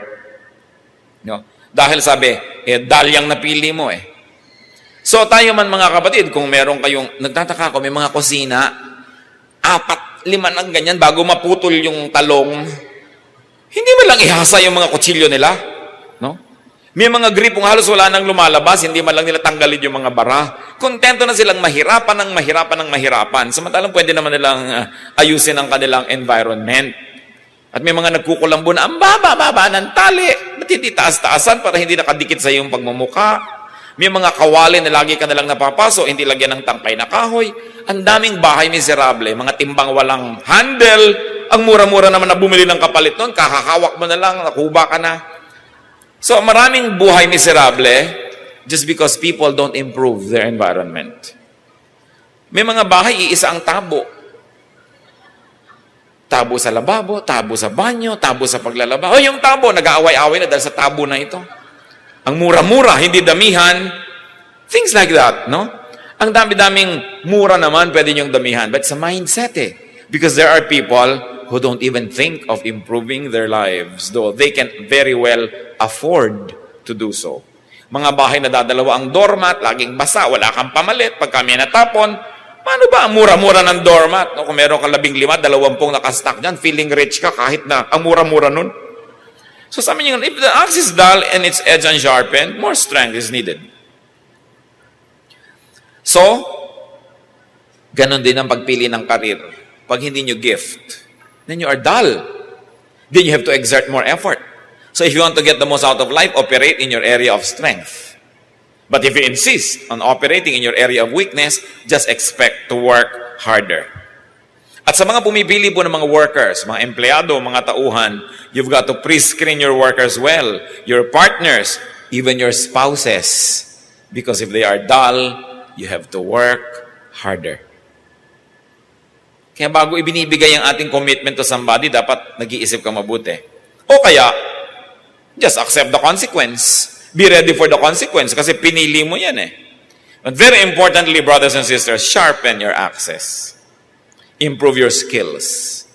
No? Dahil sabi, dalyang napili mo . So tayo man mga kapatid, kung meron kayong, nagtataka ko, may mga kusina, 4, 5 ng ganyan, bago maputol yung talong, hindi man lang ihasa yung mga kutsilyo nila. No? May mga gripong halos wala nang lumalabas, hindi man lang nila tanggalin yung mga bara. Kontento na silang mahirapan. Samantalang pwede naman nilang ayusin ang kanilang environment. At may mga nagkukulambo na, ang baba ng tali. Ba't hindi taas-taasan para hindi nakadikit sa iyong pagmumuka? May mga kawali na lagi ka nalang napapaso, hindi lagyan ng tangkay na kahoy. Ang daming bahay miserable, mga timbang walang handle. Ang mura-mura naman na bumili ng kapalit nun, kakahawak mo na lang, nakuba ka na. So maraming buhay miserable just because people don't improve their environment. May mga bahay, iisa ang tabo. Tabo sa lababo, tabo sa banyo, tabo sa paglalaba. Yung tabo, nag-aaway-away na dahil sa tabo na ito. Ang mura-mura, hindi damihan. Things like that, no? Ang dami-daming mura naman, pwede niyong damihan. But it's a mindset Because there are people who don't even think of improving their lives, though they can very well afford to do so. Mga bahay na dadalawa ang doormat, laging basa, wala kang pamalit, pag kami natapon, paano ba ang mura-mura ng doormat? No, kung meron ka 15, 20 nakastock dyan, feeling rich ka kahit na ang mura-mura nun. So sabi niyo, if the axe is dull and its edge unsharpened, more strength is needed. So, ganon din ang pagpili ng karir. Pag hindi nyo gift, then you are dull. Then you have to exert more effort. So if you want to get the most out of life, operate in your area of strength. But if you insist on operating in your area of weakness, just expect to work harder. At sa mga pumipili po ng mga workers, mga empleyado, mga tauhan, you've got to pre-screen your workers well, your partners, even your spouses. Because if they are dull, you have to work harder. Kaya bago ibinibigay ang ating commitment to somebody, dapat nag-iisip ka mabuti. O kaya, just accept the consequence. Be ready for the consequence kasi pinili mo yan But very importantly, brothers and sisters, sharpen your axes. Improve your skills.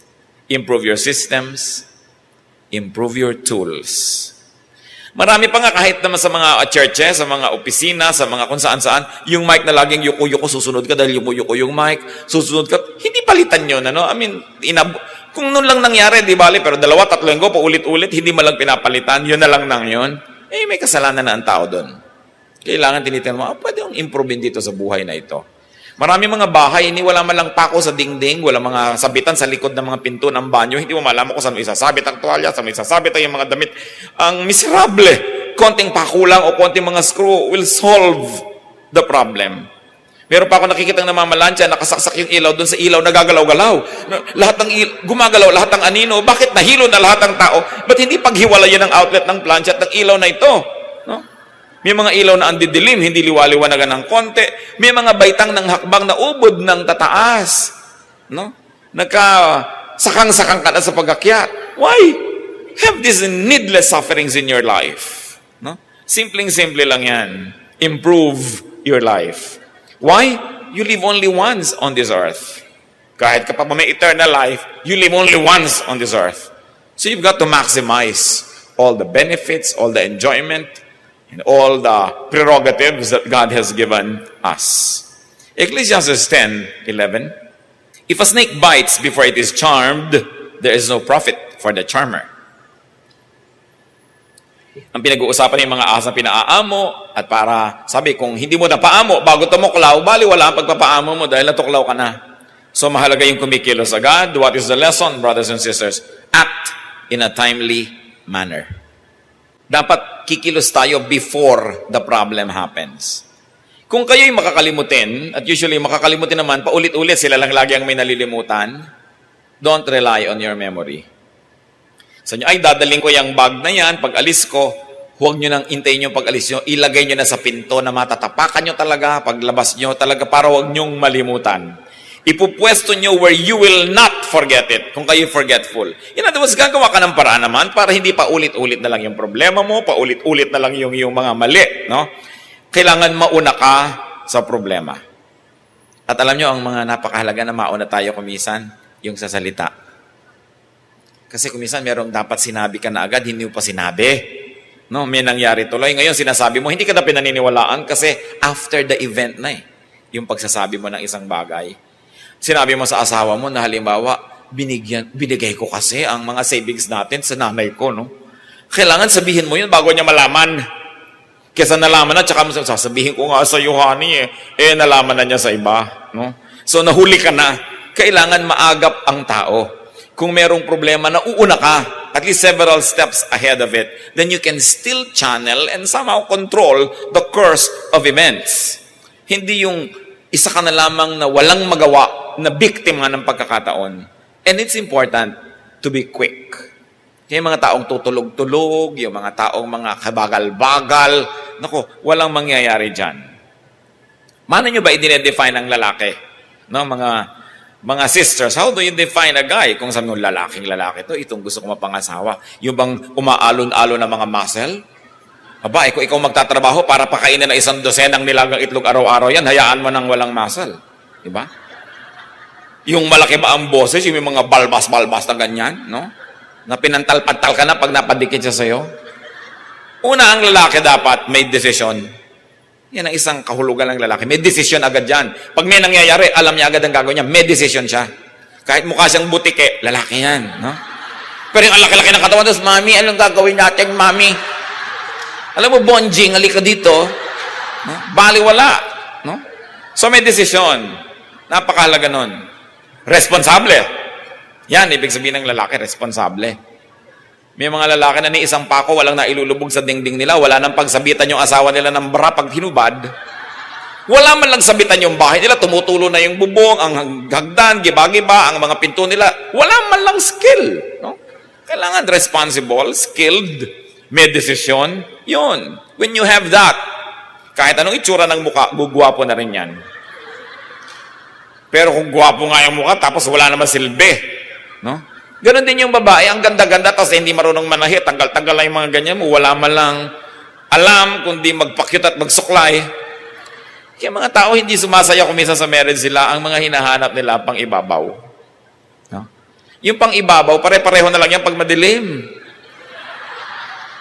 Improve your systems. Improve your tools. Marami pa nga kahit naman sa mga churches, sa mga opisina, sa mga kung saan-saan, yung mic na laging yuko-yuko, susunod ka dahil yuko-yuko yung mic, susunod ka, hindi palitan yun, I mean, kung nun lang nangyari, di bali, pero 2-3 linggo, paulit-ulit, hindi man lang pinapalitan, yun na lang nang yun, may kasalanan na ang tao doon. Kailangan tinitingnan mo, pwede yung improve dito sa buhay na ito. Marami mga bahay, wala man lang pako sa dingding, wala mga sabitan sa likod ng mga pinto ng banyo, hindi mo malaman kung saan mo isasabit ang tuwalya, saan mo isasabit ang mga damit. Ang miserable, konting pako lang o konting mga screw will solve the problem. Meron pa ako nakikita ng namamalansya, nakasaksak yung ilaw, doon sa ilaw nagagalaw-galaw. Lahat ng gumagalaw, lahat ng anino, bakit nahilo na lahat ng tao? Ba't hindi paghiwalayan ang outlet ng plancha at ng ilaw na ito? No? May mga ilaw na andidilim, hindi liwaliwanagan ng konti. May mga baitang ng hakbang na ubod ng tataas. No? Sakang-sakang ka na sa pagakyat. Why? Have these needless sufferings in your life. No? Simpleng-simple lang yan. Improve your life. Why? You live only once on this earth. Kahit kapag may eternal life, you live only once on this earth. So you've got to maximize all the benefits, all the enjoyment, and all the prerogatives that God has given us. Ecclesiastes 10:11. If a snake bites before it is charmed, there is no profit for the charmer. Ang pinag-uusapan ng mga ahas na pinaaamo at para, sabi, kung hindi mo napaamo, bago tumuklaw, bali wala ang pagpapaamo mo dahil natuklaw ka na. So mahalaga yung kumikilos agad. What is the lesson, brothers and sisters? Act in a timely manner. Dapat kikilos tayo before the problem happens. Kung kayo'y makakalimutin, at usually makakalimutin naman, paulit-ulit sila lang lagi ang may nalilimutan, Don't rely on your memory. Sa inyo, ay, dadaling ko yung bag na yan, pag alis ko, huwag nyo nang intayin yung pag alis nyo, ilagay nyo na sa pinto na matatapakan nyo talaga, paglabas nyo talaga, para huwag nyong malimutan. Ipupwesto nyo where you will not forget it, kung kayo forgetful. In other words, gagawa ka ng paraan naman para hindi pa ulit-ulit na lang yung problema mo, pa ulit-ulit na lang yung mga mali. No? Kailangan mauna ka sa problema. At alam nyo, ang mga napakahalaga na mauna tayo kumisan, yung sa salita. Kasi kumisan, merong dapat sinabi ka na agad, hindi mo pa sinabi. No, may nangyari tuloy. Ngayon, sinasabi mo, hindi ka na pinaniniwalaan kasi after the event na yung pagsasabi mo ng isang bagay. Sinabi mo sa asawa mo na halimbawa, binigay ko kasi ang mga savings natin sa nanay ko, no? Kailangan sabihin mo yun bago niya malaman. Kesa nalaman na, tsaka mo sasabihin ko nga sa iyo, honey, nalaman na niya sa iba, no? So, nahuli ka na. Kailangan maagap ang tao. Kung merong problema, nauuna ka, at least several steps ahead of it, then you can still channel and somehow control the course of events. Hindi yung isa ka na lamang na walang magawa, na biktima ng pagkakataon. And it's important to be quick. Yung mga taong tutulog-tulog, yung mga taong mga kabagal-bagal, naku, walang mangyayari dyan. Mano nyo ba i-define ang lalaki? No, mga sisters, how do you define a guy? Kung sabi mo, lalaking lalaki to, itong gusto ko mapangasawa. Yung bang umaalon-alon na mga muscle? Aba, ikaw magtatrabaho para pakainin na 100 ng nilagang itlog araw-araw yan, hayaan mo nang walang muscle. Diba? Yung malaki ba ang boses, yung mga balbas-balbas na ganyan, no? Na pinantal-pantal ka na pag napadikit siya sa'yo. Una, ang lalaki dapat may decision. Yan ang isang kahulugan ng lalaki. May decision agad yan. Pag may nangyayari, alam niya agad ang gagawin niya. May decision siya. Kahit mukha siyang butike, lalaki yan. No? Pero yung laki-laki ng katawan, tapos, Mami, anong gagawin natin, Mami? Alam mo, Bonjing, halika dito. No? Baliwala. No? So may decision. Napakahalaga nun. Responsable. Yan, ibig sabihin ng lalaki, responsable. May mga lalaki na ni isang pako, walang nailulubog sa dingding nila, wala nang pagsabitan yung asawa nila ng bra pag hinubad. Wala man lang sabitan yung bahay nila, tumutulo na yung bubong, ang hagdan, giba-giba, ang mga pinto nila. Wala man lang skill. No? Kailangan responsible, skilled, may desisyon. Yun. When you have that, kahit anong itsura ng mukha, gugwapo na rin yan. Pero kung gwapo nga yung mukha, tapos wala naman silbi. No? Ganon din yung babae, ang ganda-ganda, tapos hindi marunong manahit, tanggal-tanggal lang yung mga ganyan mo, wala man lang alam, kundi magpakyut at magsuklay. Kaya mga tao hindi sumasaya kung minsan sa marriage sila, ang mga hinahanap nila pang ibabaw. No? Yung pang ibabaw, pare-pareho na lang yan pag madilim.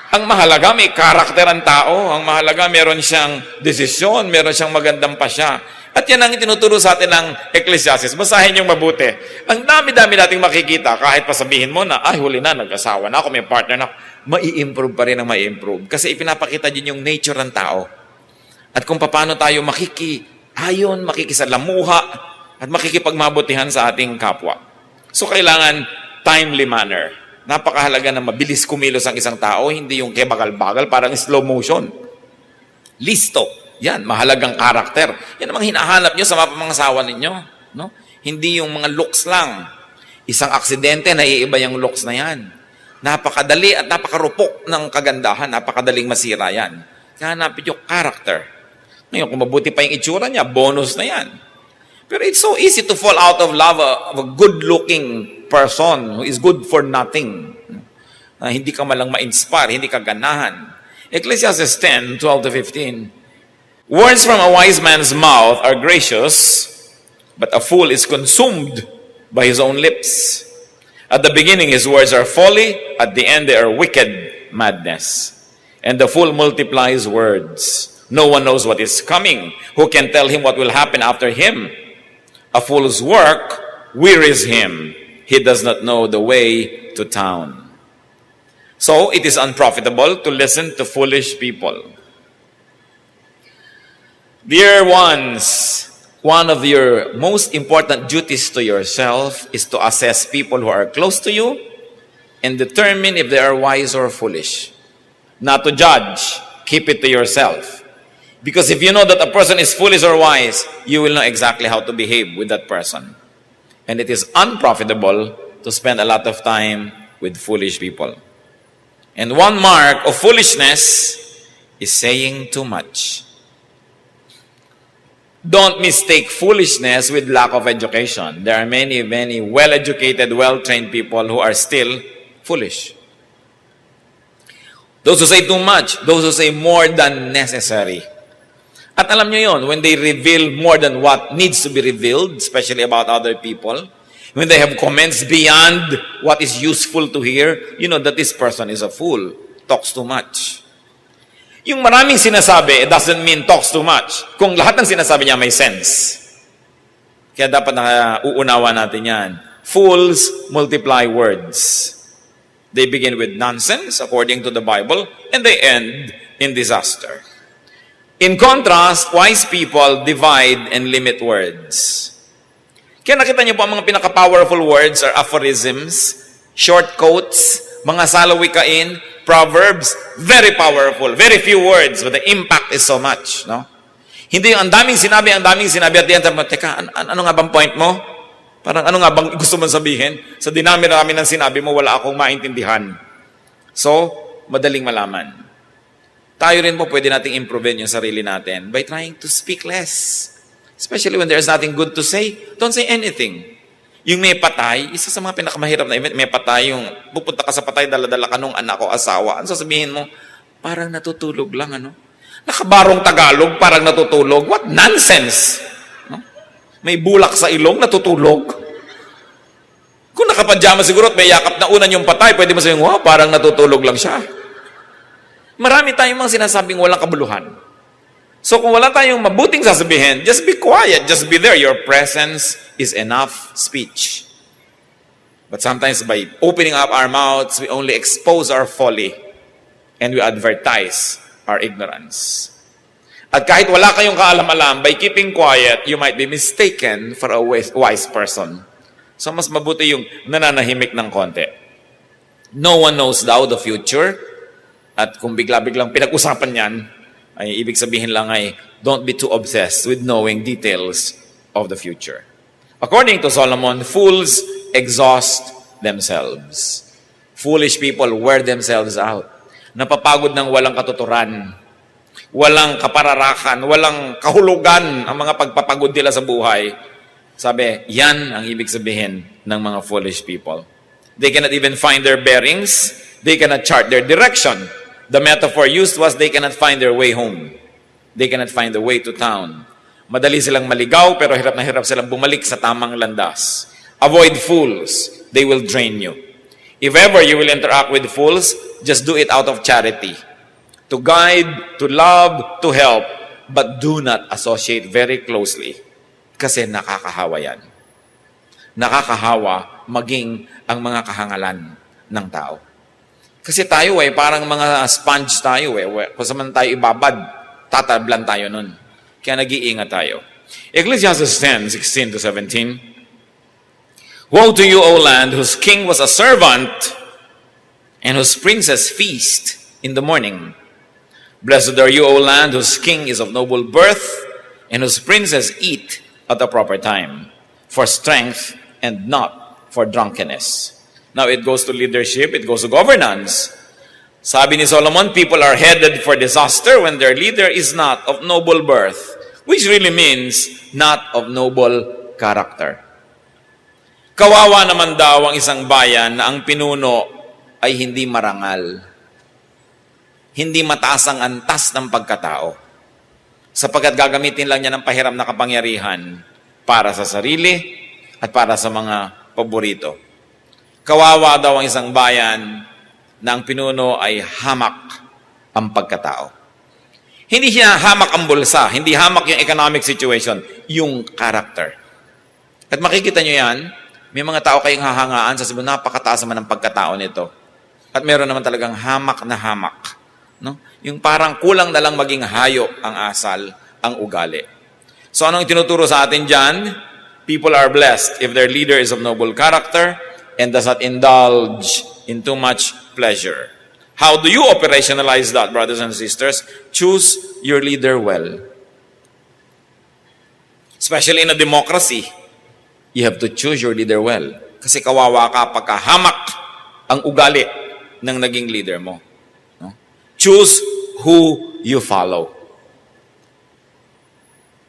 Ang mahalaga, may karakter ang tao. Ang mahalaga, meron siyang desisyon, meron siyang magandang pasya. At yan ang tinuturo sa atin ng Ecclesiastes. Basahin yung mabuti. Ang dami-dami nating makikita, kahit pasabihin mo na, ay, huli na, nag-asawa na ako, may partner na ako, mai-improve pa rin ang mai-improve. Kasi ipinapakita din yung nature ng tao. At kung paano tayo makikiayon, makikisalamuha, at makikipagmabutihan sa ating kapwa. So, kailangan timely manner. Napakahalaga na mabilis kumilos ang isang tao, hindi yung kebagal-bagal, parang slow motion. Listo. Yan, mahalagang karakter. Yan ang mga hinahanap nyo sa mga asawa ninyo. No? Hindi yung mga looks lang. Isang aksidente, naiiba yung looks na yan. Napakadali at napakarupok ng kagandahan. Napakadaling masira yan. Kaya hanapin yung karakter. Ngayon, kung mabuti pa yung itsura niya, bonus na yan. Pero it's so easy to fall out of love of a good-looking person who is good for nothing. Hindi ka malang ma-inspire, hindi ka ganahan. Ecclesiastes 10:12-15. Words from a wise man's mouth are gracious, but a fool is consumed by his own lips. At the beginning, his words are folly. At the end, they are wicked madness. And the fool multiplies words. No one knows what is coming. Who can tell him what will happen after him? A fool's work wearies him. He does not know the way to town. So, it is unprofitable to listen to foolish people. Dear ones, one of your most important duties to yourself is to assess people who are close to you and determine if they are wise or foolish. Not to judge, keep it to yourself. Because if you know that a person is foolish or wise, you will know exactly how to behave with that person. And it is unprofitable to spend a lot of time with foolish people. And one mark of foolishness is saying too much. Don't mistake foolishness with lack of education. There are many, many well-educated, well-trained people who are still foolish. Those who say too much, those who say more than necessary. At alam nyo yon, when they reveal more than what needs to be revealed, especially about other people, when they have comments beyond what is useful to hear, you know that this person is a fool, talks too much. Yung maraming sinasabi, it doesn't mean talks too much. Kung lahat ng sinasabi niya may sense. Kaya dapat nauunawa natin yan. Fools multiply words. They begin with nonsense, according to the Bible, and they end in disaster. In contrast, wise people divide and limit words. Kaya nakita niyo po ang mga pinaka-powerful words are aphorisms, short quotes, mga salawikain, proverbs, very powerful, very few words, but the impact is so much, no? Hindi yung ang daming sinabi, at the end, teka, ano nga bang point mo? Parang ano nga bang gusto mong sabihin? Sa dinami-rami ng sinabi mo, wala akong maintindihan. So, madaling malaman. Tayo rin po pwede nating improve yung sarili natin by trying to speak less. Especially when there's nothing good to say, don't say anything. Yung may patay, isa sa mga pinakamahirap na event, may patay, yung pupunta ka sa patay, dala-dala ka nung anak o asawa. Ano sasabihin mo? Parang natutulog lang, ano? Nakabarong Tagalog, parang natutulog. What nonsense! No? May bulak sa ilong, natutulog. Kung nakapadyama siguro at may yakap na unan yung patay, pwede mo sabihin, wow, parang natutulog lang siya. Marami tayong mga sinasabing walang kabuluhan. So kung wala tayong mabuting sasabihin, just be quiet, just be there. Your presence is enough speech. But sometimes by opening up our mouths, we only expose our folly and we advertise our ignorance. At kahit wala kayong kaalam-alam, by keeping quiet, you might be mistaken for a wise person. So mas mabuti yung nananahimik ng konti. No one knows the future. At kung bigla-biglang pinag-usapan yan, ay ibig sabihin lang ay don't be too obsessed with knowing details of the future. According to Solomon, fools exhaust themselves. Foolish people wear themselves out. Napapagod ng walang katuturan, walang kapararakan, walang kahulugan ang mga pagpapagod nila sa buhay. Sabi, yan ang ibig sabihin ng mga foolish people. They cannot even find their bearings. They cannot chart their direction. The metaphor used was they cannot find their way home. They cannot find the way to town. Madali silang maligaw pero hirap na hirap silang bumalik sa tamang landas. Avoid fools. They will drain you. If ever you will interact with fools, just do it out of charity. To guide, to love, to help, but do not associate very closely. Kasi nakakahawa yan. Nakakahawa maging ang mga kahangalan ng tao. Kasi tayo parang mga sponge tayo Kung saan tayo ibabad, tatablan tayo nun. Kaya nag-iingat tayo. Ecclesiastes 10:16-17. Woe to you, O land, whose king was a servant, and whose princes feast in the morning. Blessed are you, O land, whose king is of noble birth, and whose princes eat at the proper time, for strength and not for drunkenness. Now, it goes to leadership, it goes to governance. Sabi ni Solomon, people are headed for disaster when their leader is not of noble birth, which really means not of noble character. Kawawa naman daw ang isang bayan na ang pinuno ay hindi marangal. Hindi mataas ang antas ng pagkatao. Sapagkat gagamitin lang niya ng pahiram na kapangyarihan para sa sarili at para sa mga paborito. Kawawa daw ang isang bayan na ang pinuno ay hamak ang pagkatao. Hindi siya hamak ang bulsa, hindi hamak yung economic situation, yung character. At makikita nyo yan, may mga tao kayong hahangaan sa sabi, napakataas naman ang pagkatao nito. At meron naman talagang hamak na hamak. No? Yung parang kulang na lang maging hayop ang asal, ang ugali. So anong tinuturo sa atin dyan? People are blessed if their leader is of noble character, and does not indulge in too much pleasure. How do you operationalize that, brothers and sisters? Choose your leader well. Especially in a democracy, you have to choose your leader well. Kasi kawawa ka pagkahamak ang ugali ng naging leader mo. No? Choose who you follow.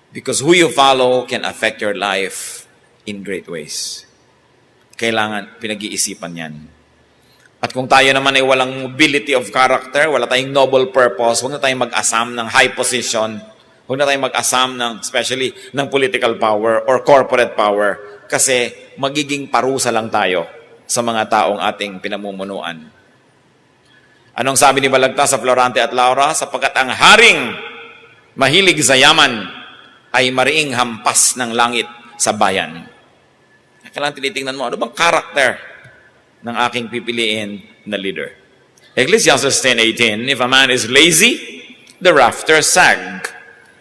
Because who you follow can affect your life in great ways. Kailangan pinag-iisipan yan. At kung tayo naman ay walang mobility of character, wala tayong noble purpose, huwag na tayong mag-asam ng high position, huwag na tayong mag-asam ng, especially ng political power or corporate power, kasi magiging parusa lang tayo sa mga taong ating pinamumunuan. Anong sabi ni Balagtas sa Florante at Laura? Sapagkat ang haring mahilig sa yaman ay mariing hampas ng langit sa bayan. Kailangan tinitingnan mo, ano bang karakter ng aking pipiliin na leader? Ecclesiastes 10:18, if a man is lazy, the rafters sag.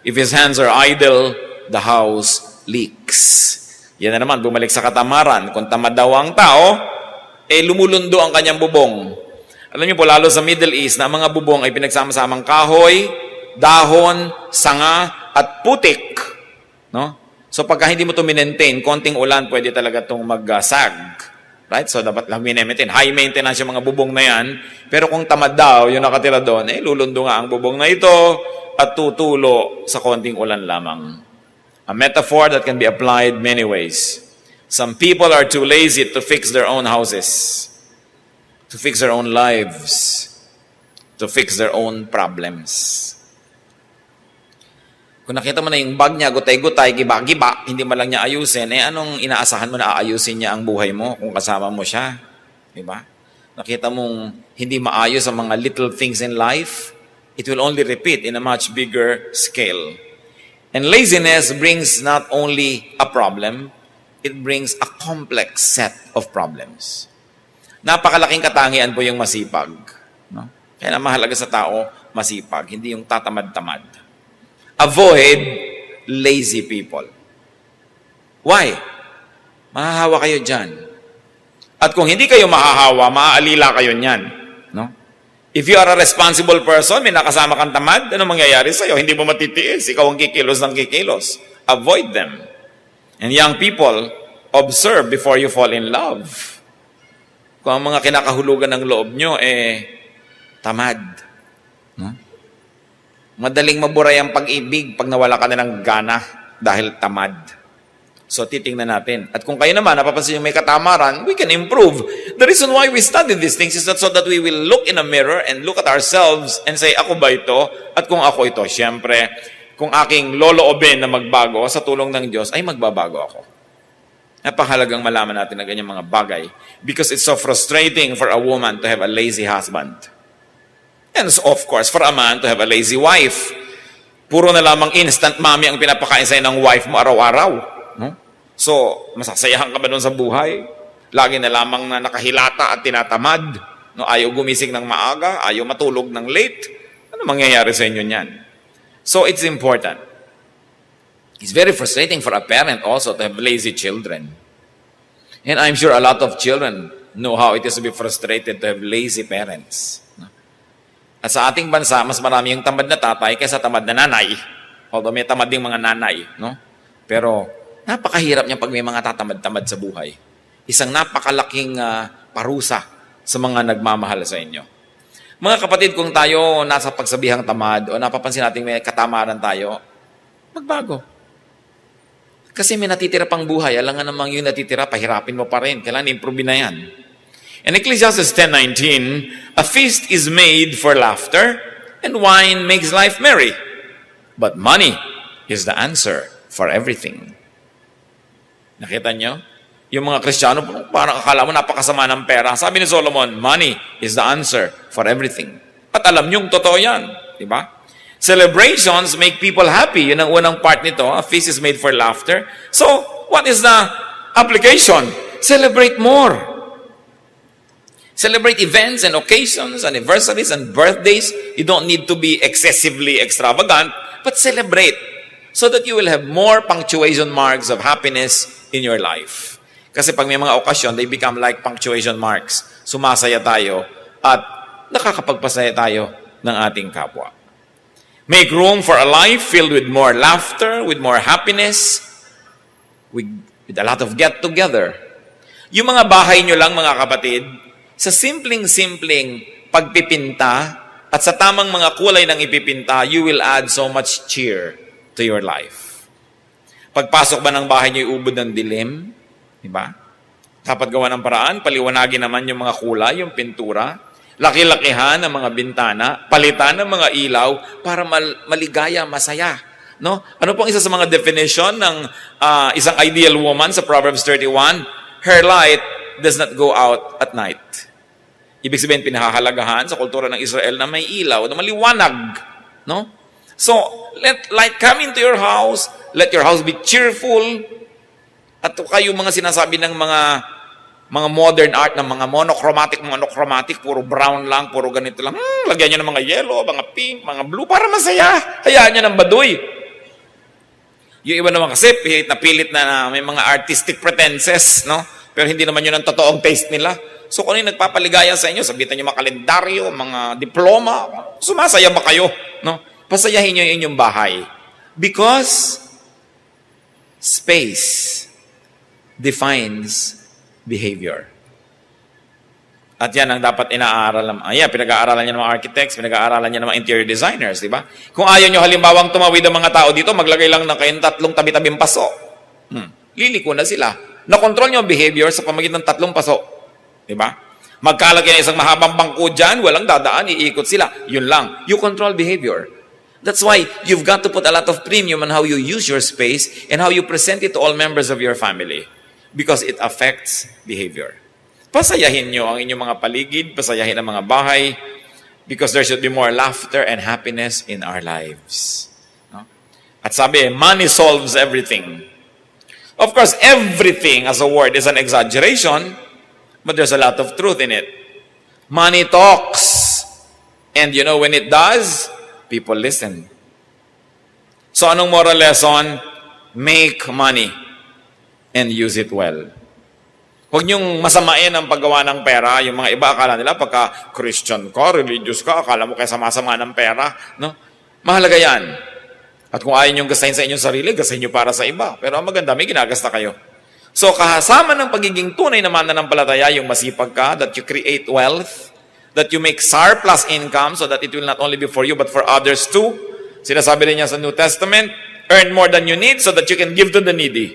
If his hands are idle, the house leaks. Yan na naman, bumalik sa katamaran. Kung tamad daw ang tao, lumulundo ang kanyang bubong. Alam niyo po, lalo sa Middle East, na ang mga bubong ay pinagsama-samang kahoy, dahon, sanga, at putik. No? So pagka hindi mo ito minentain, konting ulan, pwede talaga itong mag-sag. Right? So dapat lang minemaintain. High maintenance yung mga bubong na yan. Pero kung tamad daw, yung nakatira doon, lulundo nga ang bubong na ito at tutulo sa konting ulan lamang. A metaphor that can be applied many ways. Some people are too lazy to fix their own houses, to fix their own lives, to fix their own problems. Kung nakita mo na yung bag niya, gutay-gutay, giba-giba, hindi mo lang niya ayusin, anong inaasahan mo na aayusin niya ang buhay mo kung kasama mo siya? Diba? Nakita mong hindi maayos ang mga little things in life, it will only repeat in a much bigger scale. And laziness brings not only a problem, it brings a complex set of problems. Napakalaking katangian po yung masipag. No? Kaya mahalaga sa tao, masipag, hindi yung tatamad-tamad. Avoid lazy people. Why? Mahahawa kayo dyan. At kung hindi kayo mahahawa, maaalila kayo niyan. No? If you are a responsible person, may nakasama kang tamad, ano mangyayari sa'yo? Hindi mo matitiis. Ikaw ang kikilos ng kikilos. Avoid them. And young people, observe before you fall in love. Kung ang mga kinakahulugan ng loob nyo, tamad. No? Madaling maburay ang pag-ibig pag nawala ka na ng gana dahil tamad. So, titingnan natin. At kung kayo naman, napapansin nyo may katamaran, we can improve. The reason why we study these things is that so that we will look in a mirror and look at ourselves and say, ako ba ito? At kung ako ito, syempre, kung aking loloobin na magbago sa tulong ng Diyos, ay magbabago ako. Napakahalagang malaman natin na ganyan mga bagay because it's so frustrating for a woman to have a lazy husband. And of course, for a man to have a lazy wife. Puro na lamang instant mommy ang pinapakain sa'yo ng wife mo araw-araw. No? So, masasayahan ka ba doon sa buhay? Lagi na lamang na nakahilata at tinatamad. No? Ayaw gumising ng maaga, ayaw matulog ng late. Ano mangyayari sa inyo niyan? So, it's important. It's very frustrating for a parent also to have lazy children. And I'm sure a lot of children know how it is to be frustrated to have lazy parents. No? At sa ating bansa, mas marami yung tamad na tatay kaysa tamad na nanay. Although may tamad ding mga nanay. No? Pero napakahirap niya pag may mga tatamad-tamad sa buhay. Isang napakalaking parusa sa mga nagmamahal sa inyo. Mga kapatid, kung tayo nasa pagsabihang tamad o napapansin natin may katamaran tayo, magbago. Kasi may natitira pang buhay. Alam nga namang yung natitira, pahirapin mo pa rin. Kailangan improve na yan. In Ecclesiastes 10:19, a feast is made for laughter, and wine makes life merry. But money is the answer for everything. Nakita nyo? Yung mga Kristiyano, parang akala mo napakasama ng pera. Sabi ni Solomon, money is the answer for everything. At alam nyo, totoo yan. Diba? Celebrations make people happy. Yun ang unang part nito. A feast is made for laughter. So, what is the application? Celebrate more. Celebrate events and occasions, anniversaries and birthdays. You don't need to be excessively extravagant, but celebrate so that you will have more punctuation marks of happiness in your life. Kasi pag may mga okasyon, they become like punctuation marks. Sumasaya tayo at nakakapagpasaya tayo ng ating kapwa. Make room for a life filled with more laughter, with more happiness, with a lot of get-together. Yung mga bahay nyo lang, mga kapatid, sa simpleng-simpleng pagpipinta at sa tamang mga kulay ng ipipinta, you will add so much cheer to your life. Pagpasok ba ng bahay nyo, ubod ng dilim? Diba? Dapat gawa ng paraan, paliwanagin naman yung mga kulay, yung pintura, laki-lakihan ang mga bintana, palitan ng mga ilaw para maligaya, masaya. No? Ano pong isa sa mga definition ng isang ideal woman sa Proverbs 31? Her light does not go out at night. Ibig sabihin, pinahahalagahan sa kultura ng Israel na may ilaw, na maliwanag. No? So, let light come into your house, let your house be cheerful, at kayo mga sinasabi ng mga modern art, ng mga monochromatic, puro brown lang, puro ganito lang. Lagyan nyo ng mga yellow, mga pink, mga blue, para masaya. Hayaan nyo ng baduy. Yung iba naman kasi, pilit na may mga artistic pretenses, no? Pero hindi naman yun ang totoong taste nila. So kung ano yung nagpapaligaya sa inyo, sabitan nyo mga kalendaryo, mga diploma, sumasaya ba kayo? No? Pasayahin nyo yung inyong bahay. Because space defines behavior. At yan ang dapat inaaral. Pinag-aaralan niya ng mga architects, pinag-aaralan niya ng mga interior designers, di ba? Kung ayaw nyo halimbawang tumawid ang mga tao dito, maglagay lang na kayong 3 tabi-tabing paso. Liliko na sila. Na-control nyo ang behavior sa pamagitan ng 3 paso. Di ba? Magkalagay na isang mahabang bangko dyan, walang dadaan, iikot sila. Yun lang. You control behavior. That's why you've got to put a lot of premium on how you use your space and how you present it to all members of your family. Because it affects behavior. Pasayahin nyo ang inyong mga paligid, pasayahin ang mga bahay, because there should be more laughter and happiness in our lives. No? At sabi, money solves everything. Of course, everything as a word is an exaggeration, but there's a lot of truth in it. Money talks. And you know, when it does, people listen. So anong moral lesson? Make money and use it well. Huwag niyong masamain ang paggawa ng pera. Yung mga iba, akala nila, pagka Christian ka, religious ka, akala mo kaya sama-sama ng pera. No? Mahalaga yan. At kung ayaw niyong gastahin sa inyong sarili, gastahin niyo para sa iba. Pero ang maganda, may ginagasta kayo. So, kasama ng pagiging tunay na mananampalataya, yung masipag ka, that you create wealth, that you make surplus income so that it will not only be for you, but for others too. Sinasabi rin niya sa New Testament, earn more than you need so that you can give to the needy.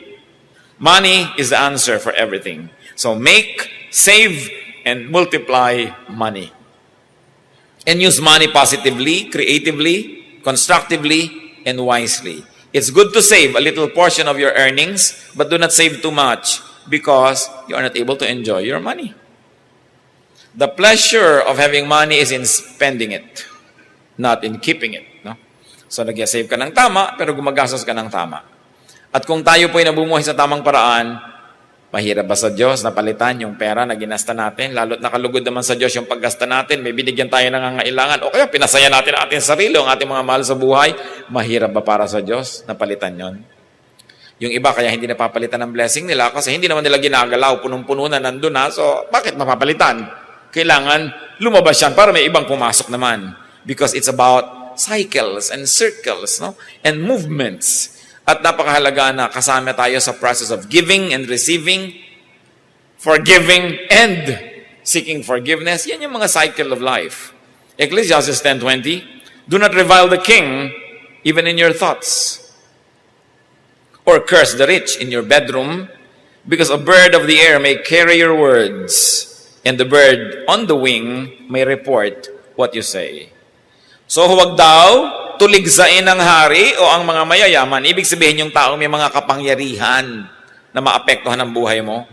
Money is the answer for everything. So make, save, and multiply money. And use money positively, creatively, constructively, and wisely. It's good to save a little portion of your earnings, but do not save too much because you are not able to enjoy your money. The pleasure of having money is in spending it, not in keeping it. No? So nag-save ka ng tama, pero gumagastos ka ng tama. At kung tayo po ay nabumuhay sa tamang paraan, mahirap ba sa Diyos na palitan yung pera na ginasta natin? Lalo't nakalugod naman sa Diyos yung paggasta natin. May binigyan tayo ng nangangailangan. O kaya pinasaya natin ang ating sarili, ang ating mga mahal sa buhay. Mahirap ba para sa Diyos na palitan yon? Yung iba kaya hindi napapalitan ng blessing nila kasi hindi naman nila ginagalaw. Punong-puno na nandun na. So bakit mapapalitan? Kailangan lumabas yan para may ibang pumasok naman. Because it's about cycles and circles, no? And movements. At napakahalaga na kasama tayo sa process of giving and receiving, forgiving and seeking forgiveness. Yan yung mga cycle of life. Ecclesiastes 10:20, do not revile the king even in your thoughts, or curse the rich in your bedroom, because a bird of the air may carry your words, and the bird on the wing may report what you say. So huwag daw tuligsain ng hari o ang mga mayayaman. Ibig sabihin yung tao may mga kapangyarihan na maapektuhan ang buhay mo.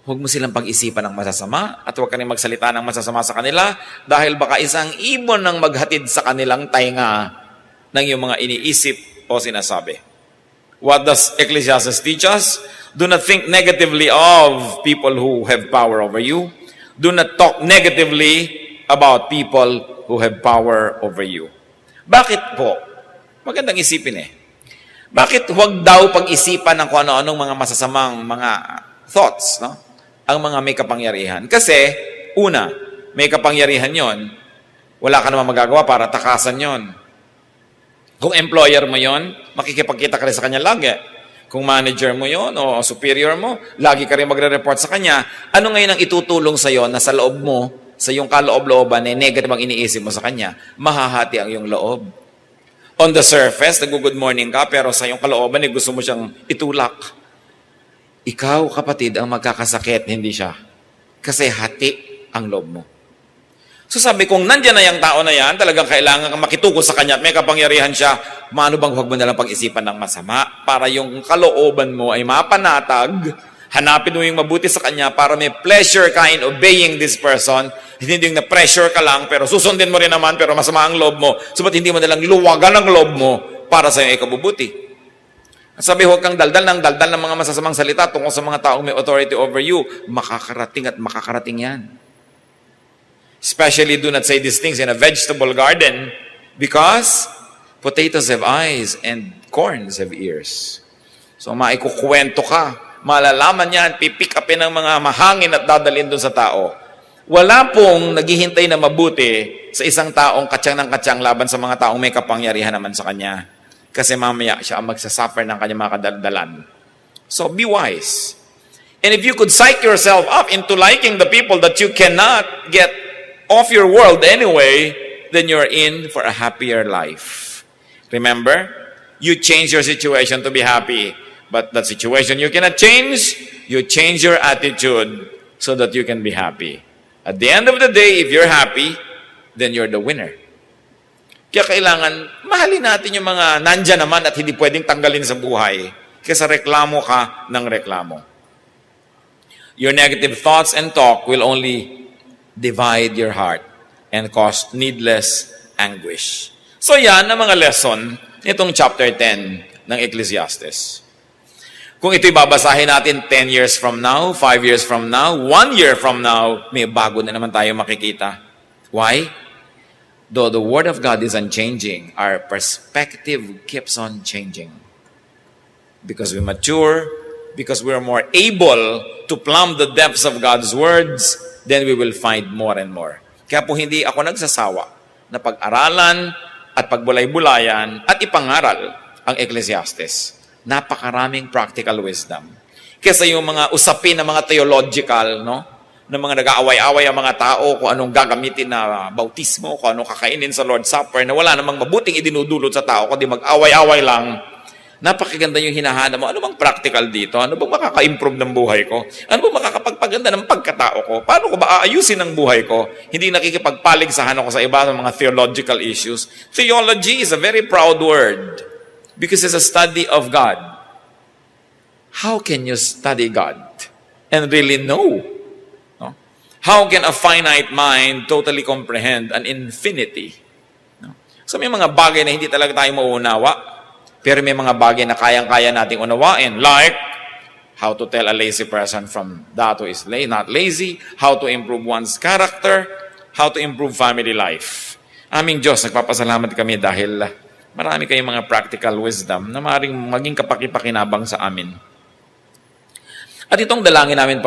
Huwag mo silang pag-isipan ng masasama at huwag ka rin magsalita ng masasama sa kanila dahil baka isang ibon ang maghatid sa kanilang tainga ng iyong mga iniisip o sinasabi. What does Ecclesiastes teach us? Do not think negatively of people who have power over you. Do not talk negatively about people who have power over you. Bakit po? Magandang isipin eh. Bakit huwag daw pag-isipan ng kung ano-anong mga masasamang mga thoughts, no? Ang mga may kapangyarihan. Kasi, una, may kapangyarihan yon, wala ka naman magagawa para takasan yon. Kung employer mo yon, makikipagkita ka rin sa kanya lagi. Kung manager mo yon o superior mo, lagi ka rin magre-report sa kanya, ano ngayon ang itutulong sa'yo na sa loob mo, sa iyong kaloob-looban, na negative ang iniisip mo sa kanya, mahahati ang iyong loob. On the surface, nag-good morning ka, pero sa iyong kalooban, gusto mo siyang itulak. Ikaw, kapatid, ang magkakasakit, hindi siya. Kasi hati ang loob mo. So sabi, kung nandyan na yung tao na yan, talagang kailangan kang makitukos sa kanya at may kapangyarihan siya, maano bang huwag mo nalang pag-isipan ng masama para yung kalooban mo ay mapanatag, hanapin mo yung mabuti sa kanya para may pleasure ka in obeying this person, hindi yung na-pressure ka lang, pero susundin mo rin naman, pero masama ang loob mo, so ba't hindi mo nalang luwagan ang loob mo para sa iyong ikabubuti? At sabi, huwag kang daldal ng mga masasamang salita tungkol sa mga taong may authority over you, makakarating at makakarating yan. Especially do not say these things in a vegetable garden because potatoes have eyes and corns have ears. So maikukwento ka, malalaman yan, pipick upin ng mga mahangin at dadalhin doon sa tao. Wala pong naghihintay na mabuti sa isang taong katsang ng katsang laban sa mga taong may kapangyarihan naman sa kanya. Kasi mamaya siya ang magsasuffer ng kanyang mga kadaldalan. So be wise. And if you could psych yourself up into liking the people that you cannot get off your world anyway, then you're in for a happier life. Remember, you change your situation to be happy, but that situation you cannot change, you change your attitude so that you can be happy. At the end of the day, if you're happy, then you're the winner. Kaya kailangan, mahalin natin yung mga nandyan naman at hindi pwedeng tanggalin sa buhay kaysa reklamo ka ng reklamo. Your negative thoughts and talk will only divide your heart and cause needless anguish. So yan ang mga lesson nitong chapter 10 ng Ecclesiastes. Kung ito'y babasahin natin 10 years from now, 5 years from now, 1 year from now, may bago na naman tayo makikita. Why? Though the Word of God is unchanging, our perspective keeps on changing. Because we mature, because we are more able to plumb the depths of God's words, then we will find more and more. Kaya po hindi ako nagsasawa na pag-aralan at pagbulay-bulayan at ipangaral ang Ecclesiastes. Napakaraming practical wisdom. Kesa yung mga usapin na mga theological, no? Na mga nag-aaway-away ang mga tao kung anong gagamitin na bautismo, kung anong kakainin sa Lord's Supper, na wala namang mabuting idinudulot sa tao, kundi mag-away-away lang. Napakaganda yung hinahanap mo. Ano bang practical dito? Ano bang makaka-improve ng buhay ko? Ano bang makakapagpaganda ng pagkatao ko? Paano ko ba aayusin ang buhay ko? Hindi nakikipagpaligsahan ako sa iba ng mga theological issues. Theology is a very proud word because it's a study of God. How can you study God and really know? No? How can a finite mind totally comprehend an infinity? No? So may mga bagay na hindi talaga tayo mauunawa. Pero may mga bagay na kayang-kaya nating unawain, like how to tell a lazy person from that who is not lazy, how to improve one's character, how to improve family life. Aming Diyos, nagpapasalamat kami dahil marami kayong mga practical wisdom na maaaring maging kapaki-pakinabang sa amin. At itong dalangin namin